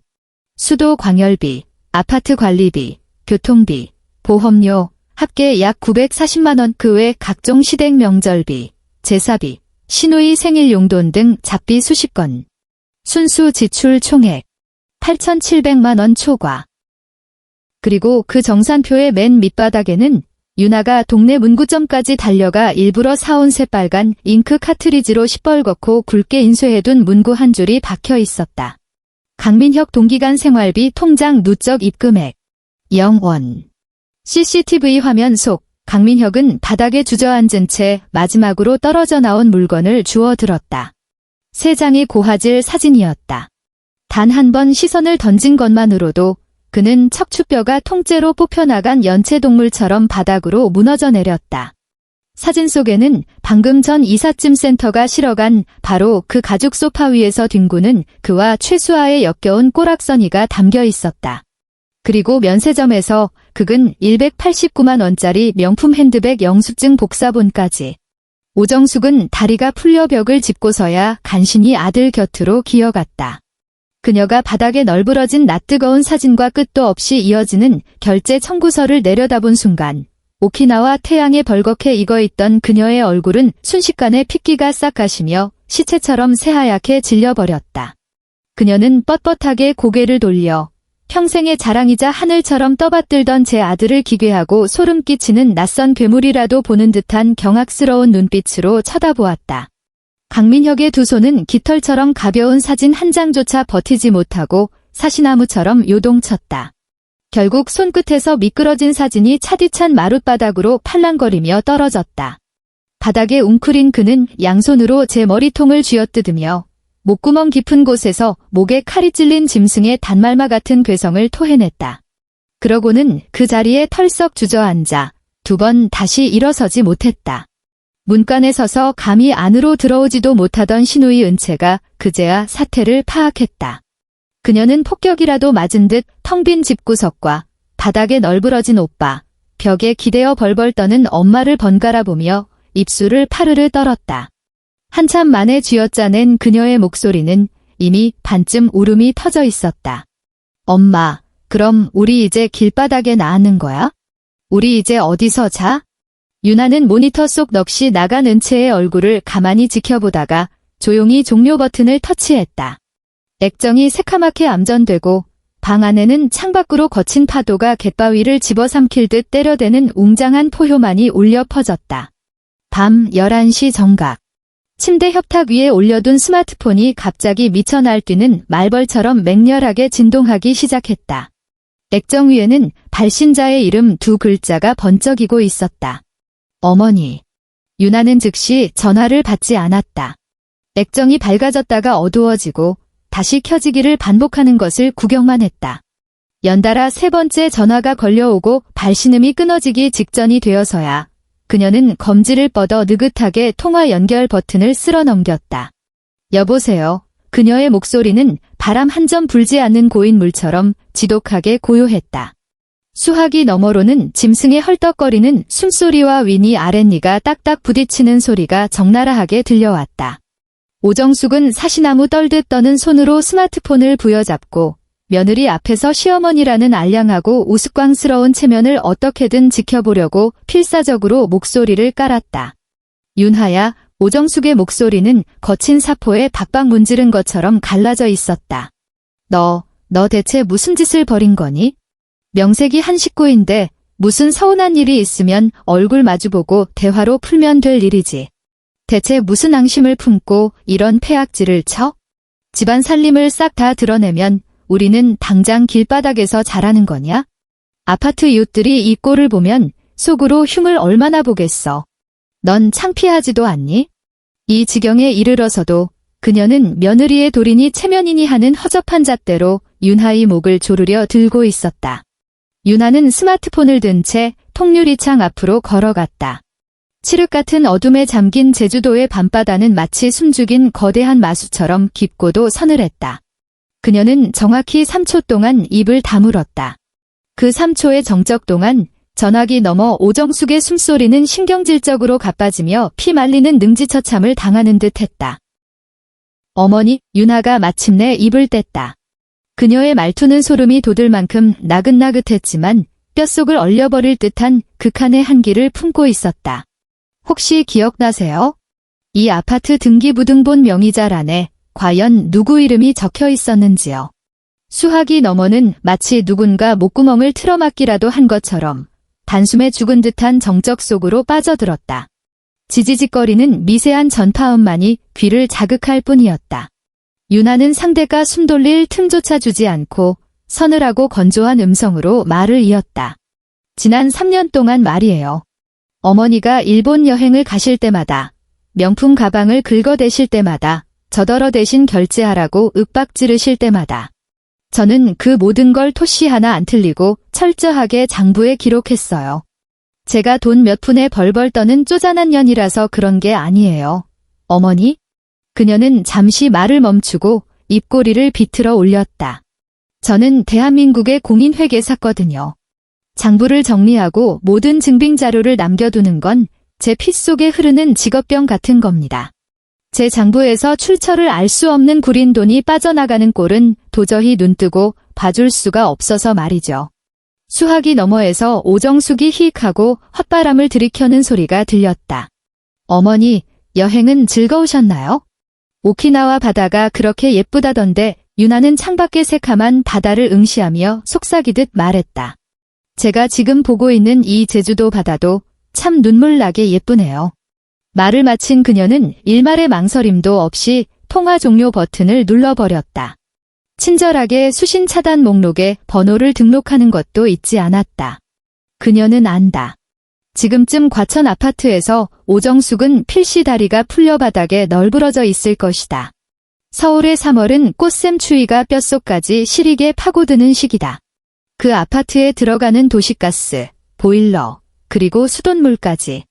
수도 광열비, 아파트 관리비, 교통비, 보험료, 합계 약 940만원, 그 외 각종 시댁 명절비, 제사비, 신우이 생일 용돈 등 잡비 수십 건. 순수 지출 총액 8,700만 원 초과. 그리고 그 정산표의 맨 밑바닥에는 윤아가 동네 문구점까지 달려가 일부러 사온 새빨간 잉크 카트리지로 시뻘겋고 굵게 인쇄해둔 문구 한 줄이 박혀 있었다. 강민혁 동기간 생활비 통장 누적 입금액 0원. CCTV 화면 속 강민혁은 바닥에 주저앉은 채 마지막으로 떨어져 나온 물건을 주워 들었다. 세 장의 고화질 사진이었다. 단 한 번 시선을 던진 것만으로도 그는 척추뼈가 통째로 뽑혀나간 연체동물처럼 바닥으로 무너져 내렸다. 사진 속에는 방금 전 이삿짐 센터가 실어간 바로 그 가죽 소파 위에서 뒹구는 그와 최수아의 역겨운 꼬락서니가 담겨 있었다. 그리고 면세점에서 극은 189만 원짜리 명품 핸드백 영수증 복사본까지. 오정숙은 다리가 풀려 벽을 짚고서야 간신히 아들 곁으로 기어갔다. 그녀가 바닥에 널브러진 낯뜨거운 사진과 끝도 없이 이어지는 결제 청구서를 내려다본 순간 오키나와 태양에 벌겋게 익어있던 그녀의 얼굴은 순식간에 핏기가 싹 가시며 시체처럼 새하얗게 질려버렸다. 그녀는 뻣뻣하게 고개를 돌려 평생의 자랑이자 하늘처럼 떠받들던 제 아들을 기괴하고 소름 끼치는 낯선 괴물이라도 보는 듯한 경악스러운 눈빛으로 쳐다보았다. 강민혁의 두 손은 깃털처럼 가벼운 사진 한 장조차 버티지 못하고 사시나무처럼 요동쳤다. 결국 손끝에서 미끄러진 사진이 차디찬 마룻바닥으로 팔랑거리며 떨어졌다. 바닥에 웅크린 그는 양손으로 제 머리통을 쥐어뜯으며 목구멍 깊은 곳에서 목에 칼이 찔린 짐승의 단말마 같은 괴성을 토해냈다. 그러고는 그 자리에 털썩 주저앉아 두 번 다시 일어서지 못했다. 문간에 서서 감히 안으로 들어오지도 못하던 신우이 은채가 그제야 사태를 파악했다. 그녀는 폭격이라도 맞은 듯 텅 빈 집구석과 바닥에 널브러진 오빠, 벽에 기대어 벌벌 떠는 엄마를 번갈아 보며 입술을 파르르 떨었다. 한참 만에 쥐어짜낸 그녀의 목소리는 이미 반쯤 울음이 터져 있었다. 엄마, 그럼 우리 이제 길바닥에 나앉는 거야? 우리 이제 어디서 자? 윤아는 모니터 속 넋이 나간 은채의 얼굴을 가만히 지켜보다가 조용히 종료 버튼을 터치했다. 액정이 새카맣게 암전되고 방 안에는 창밖으로 거친 파도가 갯바위를 집어삼킬 듯 때려대는 웅장한 포효만이 울려 퍼졌다. 밤 11시 정각. 침대 협탁 위에 올려둔 스마트폰이 갑자기 미쳐 날뛰는 말벌처럼 맹렬하게 진동하기 시작했다. 액정 위에는 발신자의 이름 두 글자가 번쩍이고 있었다. 어머니. 윤아는 즉시 전화를 받지 않았다. 액정이 밝아졌다가 어두워지고 다시 켜지기를 반복하는 것을 구경만 했다. 연달아 세 번째 전화가 걸려오고 발신음이 끊어지기 직전이 되어서야 그녀는 검지를 뻗어 느긋하게 통화 연결 버튼을 쓸어 넘겼다. 여보세요. 그녀의 목소리는 바람 한 점 불지 않는 고인물처럼 지독하게 고요했다. 수화기 너머로는 짐승의 헐떡거리는 숨소리와 위니 아랫니가 딱딱 부딪히는 소리가 적나라하게 들려왔다. 오정숙은 사시나무 떨듯 떠는 손으로 스마트폰을 부여잡고 며느리 앞에서 시어머니라는 알량하고 우스꽝스러운 체면을 어떻게든 지켜보려고 필사적으로 목소리를 깔았다. 윤하야, 오정숙의 목소리는 거친 사포에 박박 문지른 것처럼 갈라져 있었다. 너 대체 무슨 짓을 벌인 거니? 명색이 한 식구인데 무슨 서운한 일이 있으면 얼굴 마주보고 대화로 풀면 될 일이지. 대체 무슨 앙심을 품고 이런 폐악질을 쳐? 집안 살림을 싹 다 드러내면 우리는 당장 길바닥에서 자라는 거냐? 아파트 이웃들이 이 꼴을 보면 속으로 흉을 얼마나 보겠어. 넌 창피하지도 않니? 이 지경에 이르러서도 그녀는 며느리의 돌이니 체면이니 하는 허접한 잣대로 윤하의 목을 조르려 들고 있었다. 윤하는 스마트폰을 든 채 통유리창 앞으로 걸어갔다. 칠흑 같은 어둠에 잠긴 제주도의 밤바다는 마치 숨죽인 거대한 마수처럼 깊고도 서늘했다. 그녀는 정확히 3초 동안 입을 다물었다. 그 3초의 정적 동안 전화기 너머 오정숙의 숨소리는 신경질적으로 가빠지며 피 말리는 능지처참을 당하는 듯했다. 어머니, 윤하가 마침내 입을 뗐다. 그녀의 말투는 소름이 돋을 만큼 나긋나긋했지만 뼛속을 얼려버릴 듯한 극한의 한기를 품고 있었다. 혹시 기억나세요? 이 아파트 등기부등본 명의자란에 과연 누구 이름이 적혀 있었는지요. 수학이 너머는 마치 누군가 목구멍을 틀어막기라도 한 것처럼 단숨에 죽은 듯한 정적 속으로 빠져들었다. 지지직거리는 미세한 전파음만이 귀를 자극할 뿐이었다. 유나는 상대가 숨 돌릴 틈조차 주지 않고 서늘하고 건조한 음성으로 말을 이었다. 지난 3년 동안 말이에요. 어머니가 일본 여행을 가실 때마다, 명품 가방을 긁어대실 때마다, 저더러 대신 결제하라고 윽박 지르실 때마다 저는 그 모든 걸 토시 하나 안 틀리고 철저하게 장부에 기록했어요. 제가 돈 몇 푼에 벌벌 떠는 쪼잔한 년이라서 그런 게 아니에요. 어머니? 그녀는 잠시 말을 멈추고 입꼬리를 비틀어 올렸다. 저는 대한민국의 공인회계사거든요. 장부를 정리하고 모든 증빙 자료를 남겨두는 건 제 피 속에 흐르는 직업병 같은 겁니다. 제 장부에서 출처를 알 수 없는 구린 돈이 빠져나가는 꼴은 도저히 눈뜨고 봐줄 수가 없어서 말이죠. 수화기 너머에서 오정숙이 히익하고 헛바람을 들이켜는 소리가 들렸다. 어머니, 여행은 즐거우셨나요? 오키나와 바다가 그렇게 예쁘다던데 유나는 창밖의 새카만 바다를 응시하며 속삭이듯 말했다. 제가 지금 보고 있는 이 제주도 바다도 참 눈물나게 예쁘네요. 말을 마친 그녀는 일말의 망설임도 없이 통화 종료 버튼을 눌러버렸다. 친절하게 수신 차단 목록에 번호를 등록하는 것도 잊지 않았다. 그녀는 안다. 지금쯤 과천 아파트에서 오정숙은 필시 다리가 풀려 바닥에 널브러져 있을 것이다. 서울의 3월은 꽃샘 추위가 뼛속까지 시리게 파고드는 시기다. 그 아파트에 들어가는 도시가스, 보일러, 그리고 수돗물까지.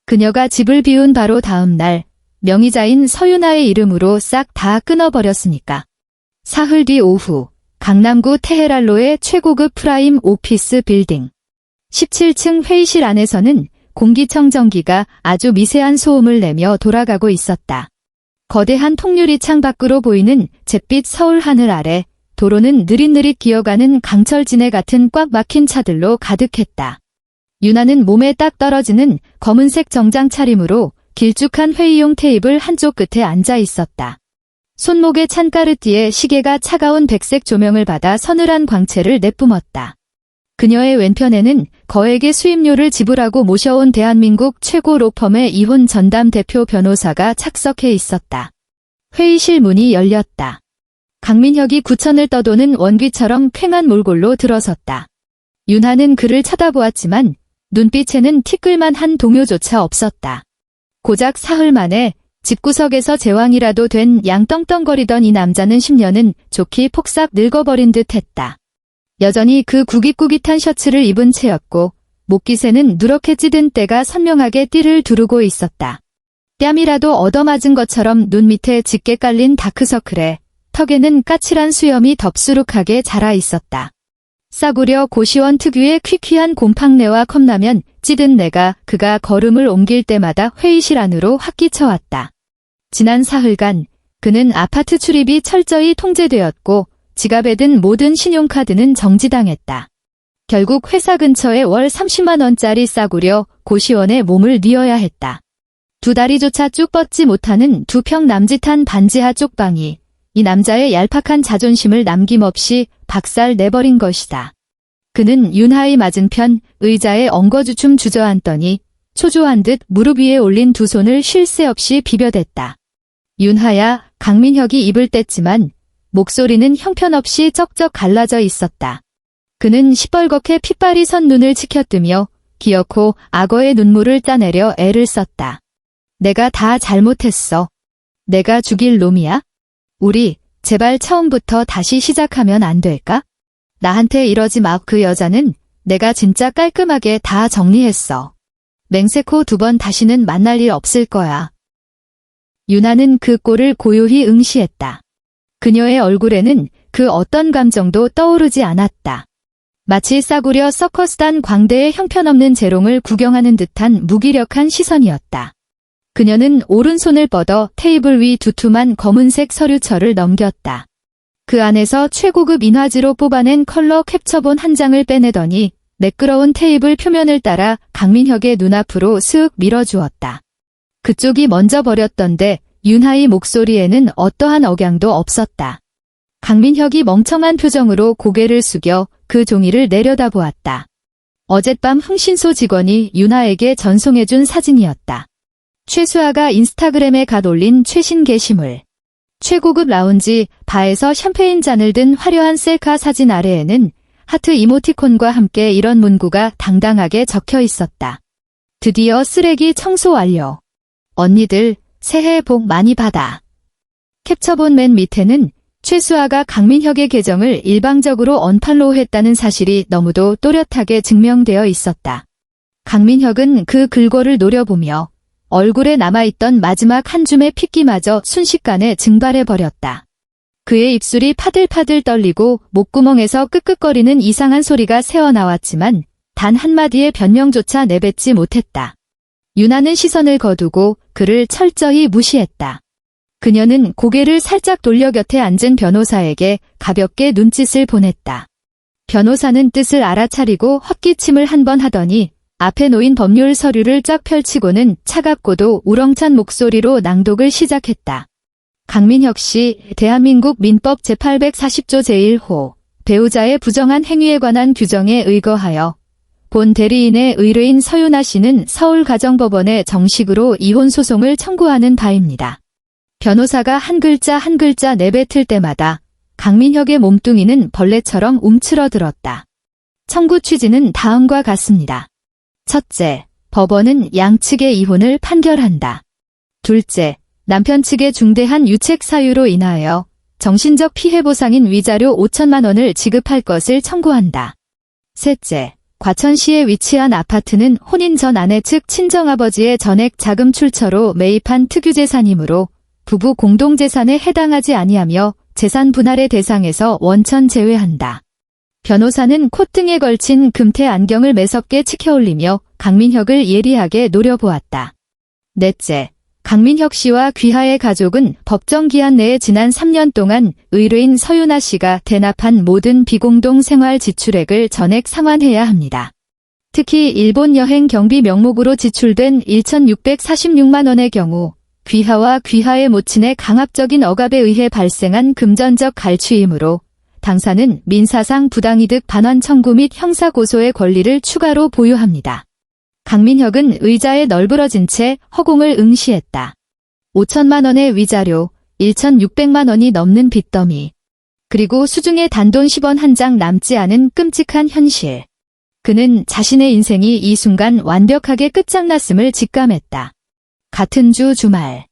그녀가 집을 비운 바로 다음 날 명의자인 서윤아의 이름으로 싹 다 끊어버렸으니까. 사흘 뒤 오후 강남구 테헤랄로의 최고급 프라임 오피스 빌딩 17층 회의실 안에서는 공기청정기가 아주 미세한 소음을 내며 돌아가고 있었다. 거대한 통유리 창 밖으로 보이는 잿빛 서울 하늘 아래 도로는 느릿느릿 기어가는 강철 지네 같은 꽉 막힌 차들로 가득했다. 유나는 몸에 딱 떨어지는 검은색 정장 차림으로 길쭉한 회의용 테이블 한쪽 끝에 앉아 있었다. 손목의 찬 까르띠에 시계가 차가운 백색 조명을 받아 서늘한 광채를 내뿜었다. 그녀의 왼편에는 거액의 수임료를 지불하고 모셔온 대한민국 최고 로펌의 이혼 전담 대표 변호사가 착석해 있었다. 회의실 문이 열렸다. 강민혁이 구천을 떠도는 원귀처럼 퀭한 몰골로 들어섰다. 윤하는 그를 쳐다보았지만 눈빛에는 티끌만한 동요조차 없었다. 고작 사흘 만에 집구석에서 제왕이라도 된 양떵떵거리던 이 남자는 10년은 좋기 폭삭 늙어버린 듯 했다. 여전히 그 구깃구깃한 셔츠를 입은 채였고 목깃에는 누렇게 찌든 때가 선명하게 띠를 두르고 있었다. 뺨이라도 얻어맞은 것처럼 눈 밑에 짙게 깔린 다크서클에 턱에는 까칠한 수염이 덥수룩하게 자라 있었다. 싸구려 고시원 특유의 퀴퀴한 곰팡내와 컵라면 찌든 내가 그가 걸음을 옮길 때마다 회의실 안으로 확 끼쳐왔다. 지난 사흘간 그는 아파트 출입이 철저히 통제되었고 지갑에 든 모든 신용카드는 정지당했다. 결국 회사 근처에 월 30만 원짜리 싸구려 고시원에 몸을 뉘어야 했다. 두 다리조차 쭉 뻗지 못하는 두 평 남짓한 반지하 쪽방이 이 남자의 얄팍한 자존심을 남김없이 박살 내버린 것이다. 그는 윤하의 맞은편 의자에 엉거주춤 주저앉더니 초조한 듯 무릎 위에 올린 두 손을 쉴 새 없이 비벼댔다. 윤하야, 강민혁이 입을 뗐지만 목소리는 형편없이 쩍쩍 갈라져 있었다. 그는 시뻘겋게 핏발이 선 눈을 치켜뜨며 기어코 악어의 눈물을 따내려 애를 썼다. 내가 다 잘못했어. 내가 죽일 놈이야? 우리 제발 처음부터 다시 시작하면 안 될까? 나한테 이러지 마. 그 여자는 내가 진짜 깔끔하게 다 정리했어. 맹세코 2번 다시는 만날 일 없을 거야. 유나는 그 꼴을 고요히 응시했다. 그녀의 얼굴에는 그 어떤 감정도 떠오르지 않았다. 마치 싸구려 서커스단 광대의 형편없는 재롱을 구경하는 듯한 무기력한 시선이었다. 그녀는 오른손을 뻗어 테이블 위 두툼한 검은색 서류철을 넘겼다. 그 안에서 최고급 인화지로 뽑아낸 컬러 캡처본 한 장을 빼내더니 매끄러운 테이블 표면을 따라 강민혁의 눈앞으로 슥 밀어주었다. 그쪽이 먼저 버렸던데 윤하의 목소리에는 어떠한 억양도 없었다. 강민혁이 멍청한 표정으로 고개를 숙여 그 종이를 내려다보았다. 어젯밤 흥신소 직원이 윤하에게 전송해준 사진이었다. 최수아가 인스타그램에 갓올린 최신 게시물. 최고급 라운지 바에서 샴페인 잔을 든 화려한 셀카 사진 아래에는 하트 이모티콘과 함께 이런 문구가 당당하게 적혀 있었다. 드디어 쓰레기 청소 완료. 언니들 새해 복 많이 받아. 캡처본 맨 밑에는 최수아가 강민혁의 계정을 일방적으로 언팔로우했다는 사실이 너무도 또렷하게 증명되어 있었다. 강민혁은 그 글꼴을 노려보며 얼굴에 남아있던 마지막 한 줌의 핏기마저 순식간에 증발해버렸다. 그의 입술이 파들파들 떨리고 목구멍에서 끄끄거리는 이상한 소리가 새어나왔지만 단 한마디의 변명조차 내뱉지 못했다. 윤하는 시선을 거두고 그를 철저히 무시했다. 그녀는 고개를 살짝 돌려 곁에 앉은 변호사에게 가볍게 눈짓을 보냈다. 변호사는 뜻을 알아차리고 헛기침을 한 번 하더니 앞에 놓인 법률 서류를 쫙 펼치고는 차갑고도 우렁찬 목소리로 낭독을 시작했다. 강민혁 씨, 대한민국 민법 제840조 제1호, 배우자의 부정한 행위에 관한 규정에 의거하여 본 대리인의 의뢰인 서윤아 씨는 서울가정법원에 정식으로 이혼 소송을 청구하는 바입니다. 변호사가 한 글자 한 글자 내뱉을 때마다 강민혁의 몸뚱이는 벌레처럼 움츠러들었다. 청구 취지는 다음과 같습니다. 첫째, 법원은 양측의 이혼을 판결한다. 둘째, 남편 측의 중대한 유책 사유로 인하여 정신적 피해 보상인 위자료 5천만 원을 지급할 것을 청구한다. 셋째, 과천시에 위치한 아파트는 혼인 전 아내 측 친정아버지의 전액 자금 출처로 매입한 특유재산이므로 부부 공동재산에 해당하지 아니하며 재산 분할의 대상에서 원천 제외한다. 변호사는 콧등에 걸친 금태 안경을 매섭게 치켜올리며 강민혁을 예리하게 노려보았다. 넷째, 강민혁 씨와 귀하의 가족은 법정 기한 내에 지난 3년 동안 의뢰인 서윤아 씨가 대납한 모든 비공동 생활 지출액을 전액 상환해야 합니다. 특히 일본 여행 경비 명목으로 지출된 1,646만 원의 경우 귀하와 귀하의 모친의 강압적인 억압에 의해 발생한 금전적 갈취이므로 당사는 민사상 부당이득 반환 청구 및 형사고소의 권리를 추가로 보유합니다. 강민혁은 의자에 널브러진 채 허공을 응시했다. 5천만 원의 위자료, 1,600만 원이 넘는 빚더미, 그리고 수중에 단돈 10원 한 장 남지 않은 끔찍한 현실. 그는 자신의 인생이 이 순간 완벽하게 끝장났음을 직감했다. 같은 주 주말,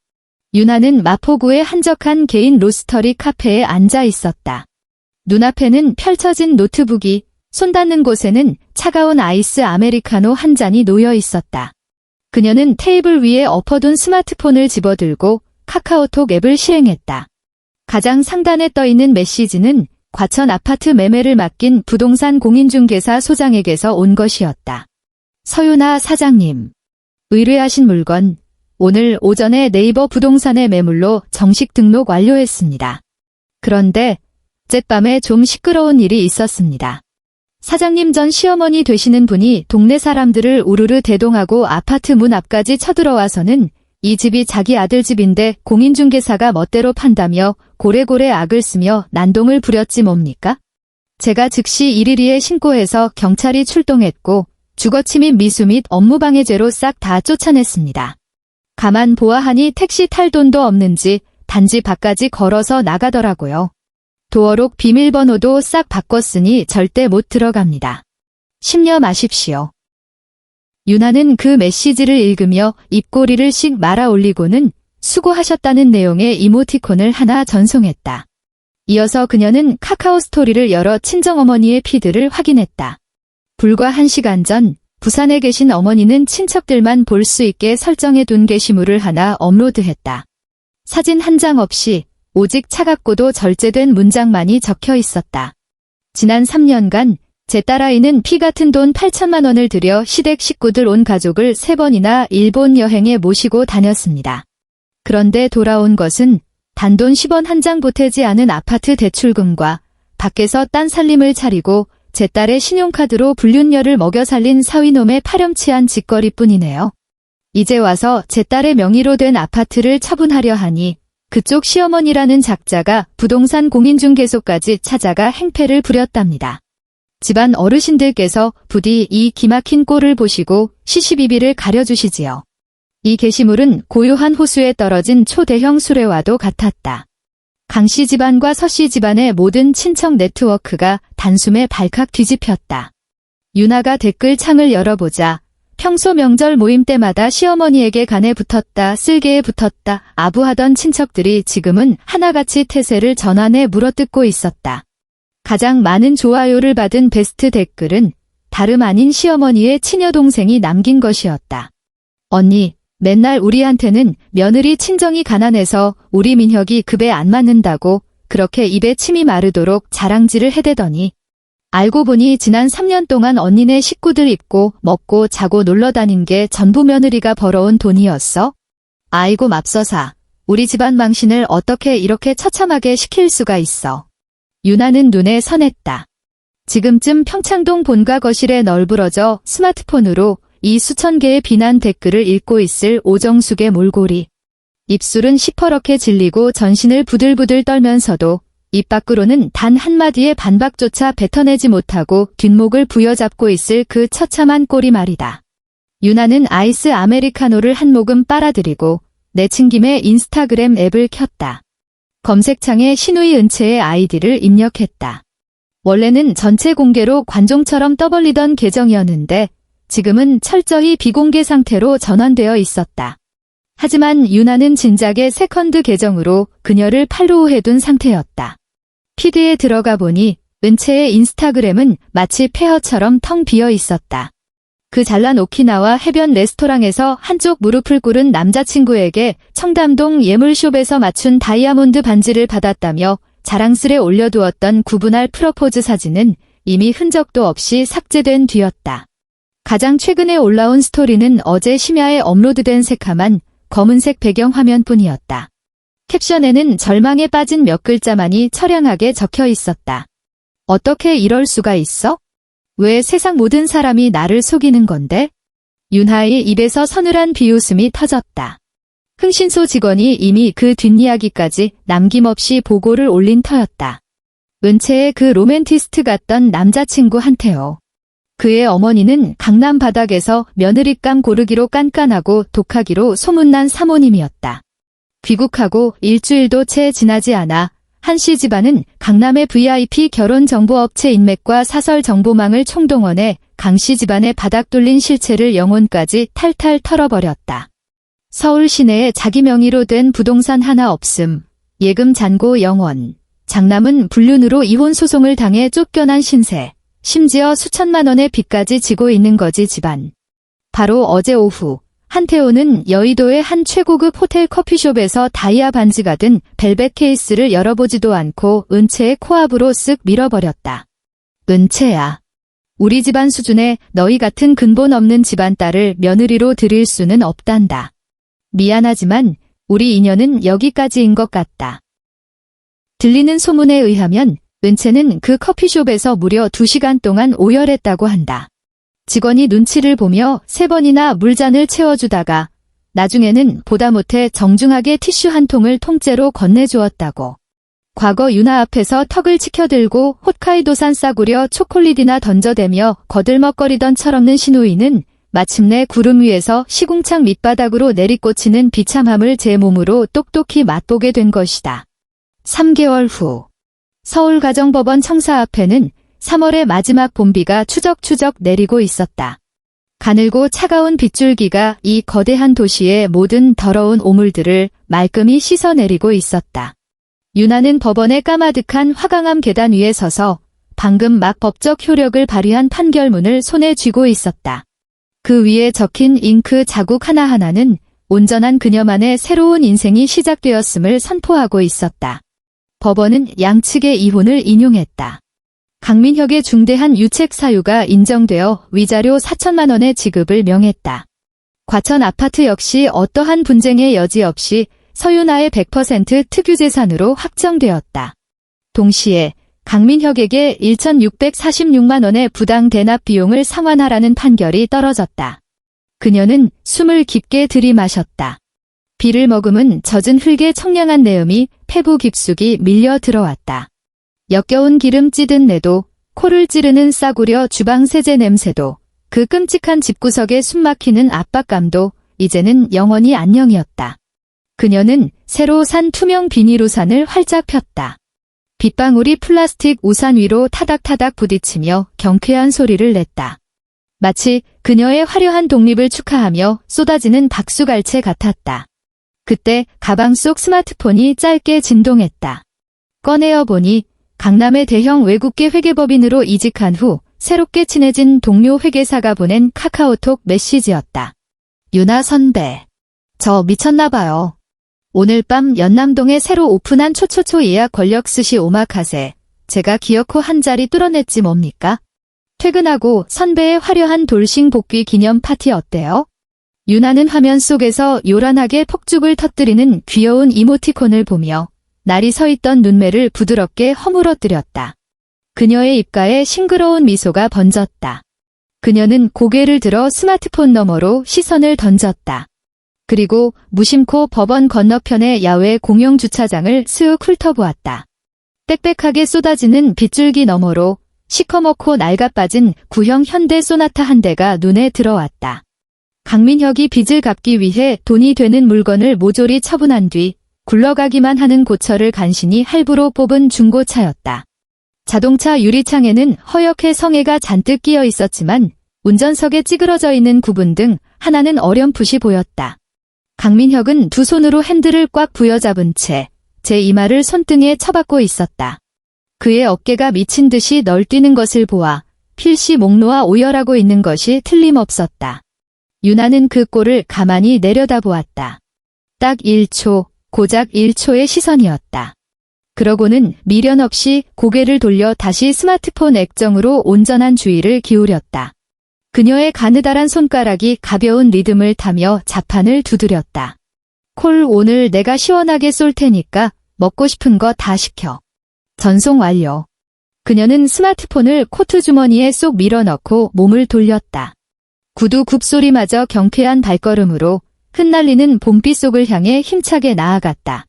윤하는 마포구의 한적한 개인 로스터리 카페에 앉아 있었다. 눈앞에는 펼쳐진 노트북이, 손 닿는 곳에는 차가운 아이스 아메리카노 한 잔이 놓여 있었다. 그녀는 테이블 위에 엎어둔 스마트폰을 집어들고 카카오톡 앱을 실행했다. 가장 상단에 떠있는 메시지는 과천 아파트 매매를 맡긴 부동산 공인중개사 소장에게서 온 것이었다. 서윤아 사장님, 의뢰하신 물건 오늘 오전에 네이버 부동산의 매물로 정식 등록 완료했습니다. 그런데 어젯밤에 좀 시끄러운 일이 있었습니다. 사장님 전 시어머니 되시는 분이 동네 사람들을 우르르 대동하고 아파트 문 앞까지 쳐들어와서는 이 집이 자기 아들 집인데 공인중개사가 멋대로 판다며 고래고래 악을 쓰며 난동을 부렸지 뭡니까? 제가 즉시 일일이에 신고해서 경찰이 출동했고 주거침입 미수 및 업무방해죄로 싹 다 쫓아냈습니다. 가만 보아하니 택시 탈 돈도 없는지 단지 밖까지 걸어서 나가더라고요. 도어록 비밀번호도 싹 바꿨으니 절대 못 들어갑니다. 심려 마십시오. 윤하는 그 메시지를 읽으며 입꼬리를 씩 말아 올리고는 수고하셨다는 내용의 이모티콘을 하나 전송했다. 이어서 그녀는 카카오 스토리를 열어 친정어머니의 피드를 확인했다. 불과 1시간 전 부산에 계신 어머니는 친척들만 볼 수 있게 설정해둔 게시물을 하나 업로드했다. 사진 한 장 없이 오직 차갑고도 절제된 문장만이 적혀 있었다. 지난 3년간 제 딸아이는 피 같은 돈 8천만 원을 들여 시댁 식구들 온 가족을 3번이나 일본 여행에 모시고 다녔습니다. 그런데 돌아온 것은 단돈 10원 한 장 보태지 않은 아파트 대출금과 밖에서 딴 살림을 차리고 제 딸의 신용카드로 불륜녀를 먹여 살린 사위놈의 파렴치한 짓거리뿐이네요. 이제 와서 제 딸의 명의로 된 아파트를 처분하려 하니 그쪽 시어머니라는 작자가 부동산 공인중개소까지 찾아가 행패를 부렸답니다. 집안 어르신들께서 부디 이 기막힌 꼴을 보시고 시시비비를 가려주시지요. 이 게시물은 고요한 호수에 떨어진 초대형 수레와도 같았다. 강씨 집안과 서씨 집안의 모든 친척 네트워크가 단숨에 발칵 뒤집혔다. 윤아가 댓글창을 열어보자 평소 명절 모임 때마다 시어머니에게 간에 붙었다, 쓸개에 붙었다, 아부하던 친척들이 지금은 하나같이 태세를 전환해 물어뜯고 있었다. 가장 많은 좋아요를 받은 베스트 댓글은 다름 아닌 시어머니의 친여동생이 남긴 것이었다. 언니, 맨날 우리한테는 며느리 친정이 가난해서 우리 민혁이 급에 안 맞는다고 그렇게 입에 침이 마르도록 자랑질을 해대더니 알고 보니 지난 3년 동안 언니네 식구들 입고 먹고 자고 놀러 다닌 게 전부 며느리가 벌어온 돈이었어? 아이고 맙서사, 우리 집안 망신을 어떻게 이렇게 처참하게 시킬 수가 있어. 윤아는 눈에 선했다. 지금쯤 평창동 본가 거실에 널브러져 스마트폰으로 이 수천 개의 비난 댓글을 읽고 있을 오정숙의 몰골이. 입술은 시퍼렇게 질리고 전신을 부들부들 떨면서도 입 밖으로는 단 한마디의 반박조차 뱉어내지 못하고 뒷목을 부여잡고 있을 그 처참한 꼴이 말이다. 윤아는 아이스 아메리카노를 한 모금 빨아들이고 내친 김에 인스타그램 앱을 켰다. 검색창에 신우이 은채의 아이디를 입력했다. 원래는 전체 공개로 관종처럼 떠벌리던 계정이었는데 지금은 철저히 비공개 상태로 전환되어 있었다. 하지만 윤아는 진작에 세컨드 계정으로 그녀를 팔로우해둔 상태였다. 피드에 들어가 보니 은채의 인스타그램은 마치 폐허처럼 텅 비어 있었다. 그 잘난 오키나와 해변 레스토랑에서 한쪽 무릎을 꿇은 남자친구에게 청담동 예물숍에서 맞춘 다이아몬드 반지를 받았다며 자랑스레 올려두었던 구분할 프로포즈 사진은 이미 흔적도 없이 삭제된 뒤였다. 가장 최근에 올라온 스토리는 어제 심야에 업로드된 새카만 검은색 배경 화면뿐이었다. 캡션에는 절망에 빠진 몇 글자만이 처량하게 적혀 있었다. 어떻게 이럴 수가 있어? 왜 세상 모든 사람이 나를 속이는 건데? 윤하의 입에서 서늘한 비웃음이 터졌다. 흥신소 직원이 이미 그 뒷이야기까지 남김없이 보고를 올린 터였다. 은채의 그 로맨티스트 같던 남자친구한테요. 그의 어머니는 강남 바닥에서 며느리감 고르기로 깐깐하고 독하기로 소문난 사모님이었다. 귀국하고 일주일도 채 지나지 않아 한씨 집안은 강남의 VIP 결혼정보업체 인맥과 사설정보망을 총동원해 강씨 집안의 바닥 뚫린 실체를 영혼까지 탈탈 털어버렸다. 서울 시내에 자기 명의로 된 부동산 하나 없음, 예금 잔고 영원, 장남은 불륜으로 이혼 소송을 당해 쫓겨난 신세, 심지어 수천만 원의 빚까지 지고 있는 거지 집안. 바로 어제 오후 한태호는 여의도의 한 최고급 호텔 커피숍에서 다이아 반지가 든 벨벳 케이스를 열어보지도 않고 은채의 코앞으로 쓱 밀어버렸다. 은채야. 우리 집안 수준에 너희 같은 근본 없는 집안 딸을 며느리로 들일 수는 없단다. 미안하지만 우리 인연은 여기까지인 것 같다. 들리는 소문에 의하면 은채는 그 커피숍에서 무려 2시간 동안 오열했다고 한다. 직원이 눈치를 보며 3번이나 물잔을 채워주다가 나중에는 보다 못해 정중하게 티슈 한 통을 통째로 건네주었다고. 과거 윤아 앞에서 턱을 치켜들고 홋카이도산 싸구려 초콜릿이나 던져대며 거들먹거리던 철없는 신우이는 마침내 구름 위에서 시궁창 밑바닥으로 내리꽂히는 비참함을 제 몸으로 똑똑히 맛보게 된 것이다. 3개월 후 서울가정법원 청사 앞에는 3월의 마지막 봄비가 추적추적 내리고 있었다. 가늘고 차가운 빗줄기가 이 거대한 도시의 모든 더러운 오물들을 말끔히 씻어내리고 있었다. 윤아는 법원의 까마득한 화강암 계단 위에 서서 방금 막 법적 효력을 발휘한 판결문을 손에 쥐고 있었다. 그 위에 적힌 잉크 자국 하나하나는 온전한 그녀만의 새로운 인생이 시작되었음을 선포하고 있었다. 법원은 양측의 이혼을 인용했다. 강민혁의 중대한 유책 사유가 인정되어 위자료 4천만 원의 지급을 명했다. 과천 아파트 역시 어떠한 분쟁의 여지 없이 서윤아의 100% 특유재산으로 확정되었다. 동시에 강민혁에게 1,646만 원의 부당 대납 비용을 상환하라는 판결이 떨어졌다. 그녀는 숨을 깊게 들이마셨다. 비를 머금은 젖은 흙의 청량한 내음이 폐부 깊숙이 밀려 들어왔다. 역겨운 기름 찌든 내도, 코를 찌르는 싸구려 주방 세제 냄새도, 그 끔찍한 집구석에 숨막히는 압박감도 이제는 영원히 안녕이었다. 그녀는 새로 산 투명 비닐 우산을 활짝 폈다. 빗방울이 플라스틱 우산 위로 타닥타닥 부딪히며 경쾌한 소리를 냈다. 마치 그녀의 화려한 독립을 축하하며 쏟아지는 박수갈채 같았다. 그때 가방 속 스마트폰이 짧게 진동했다. 꺼내어 보니 강남의 대형 외국계 회계법인으로 이직한 후 새롭게 친해진 동료 회계사가 보낸 카카오톡 메시지였다. 유나 선배, 저 미쳤나봐요. 오늘 밤 연남동에 새로 오픈한 초초초 예약 권력 스시 오마카세. 제가 기어코 한 자리 뚫어냈지 뭡니까? 퇴근하고 선배의 화려한 돌싱 복귀 기념 파티 어때요? 유나는 화면 속에서 요란하게 폭죽을 터뜨리는 귀여운 이모티콘을 보며 날이 서 있던 눈매를 부드럽게 허물어뜨렸다. 그녀의 입가에 싱그러운 미소가 번졌다. 그녀는 고개를 들어 스마트폰 너머로 시선을 던졌다. 그리고 무심코 법원 건너편의 야외 공영 주차장을 슥 훑어보았다. 빽빽하게 쏟아지는 빗줄기 너머로 시커멓고 낡아빠진 구형 현대 소나타 한 대가 눈에 들어왔다. 강민혁이 빚을 갚기 위해 돈이 되는 물건을 모조리 처분한 뒤 굴러가기만 하는 고철을 간신히 할부로 뽑은 중고차였다. 자동차 유리창에는 허옇게 성에가 잔뜩 끼어 있었지만 운전석에 찌그러져 있는 구분 등 하나는 어렴풋이 보였다. 강민혁은 두 손으로 핸들을 꽉 부여잡은 채 제 이마를 손등에 쳐박고 있었다. 그의 어깨가 미친 듯이 널뛰는 것을 보아 필시 목 놓아 오열하고 있는 것이 틀림없었다. 유나는 그 꼴을 가만히 내려다보았다. 딱 1초, 고작 1초의 시선이었다. 그러고는 미련 없이 고개를 돌려 다시 스마트폰 액정으로 온전한 주의를 기울였다. 그녀의 가느다란 손가락이 가벼운 리듬을 타며 자판을 두드렸다. 콜 오늘 내가 시원하게 쏠 테니까 먹고 싶은 거 다 시켜. 전송 완료. 그녀는 스마트폰을 코트 주머니에 쏙 밀어넣고 몸을 돌렸다. 구두 굽소리마저 경쾌한 발걸음으로 흩날리는 봄비 속을 향해 힘차게 나아갔다.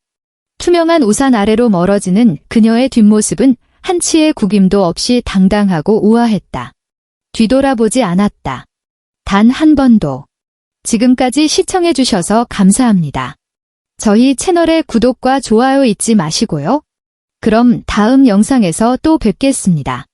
투명한 우산 아래로 멀어지는 그녀의 뒷모습은 한치의 구김도 없이 당당하고 우아했다. 뒤돌아보지 않았다. 단 한 번도. 지금까지 시청해주셔서 감사합니다. 저희 채널의 구독과 좋아요 잊지 마시고요. 그럼 다음 영상에서 또 뵙겠습니다.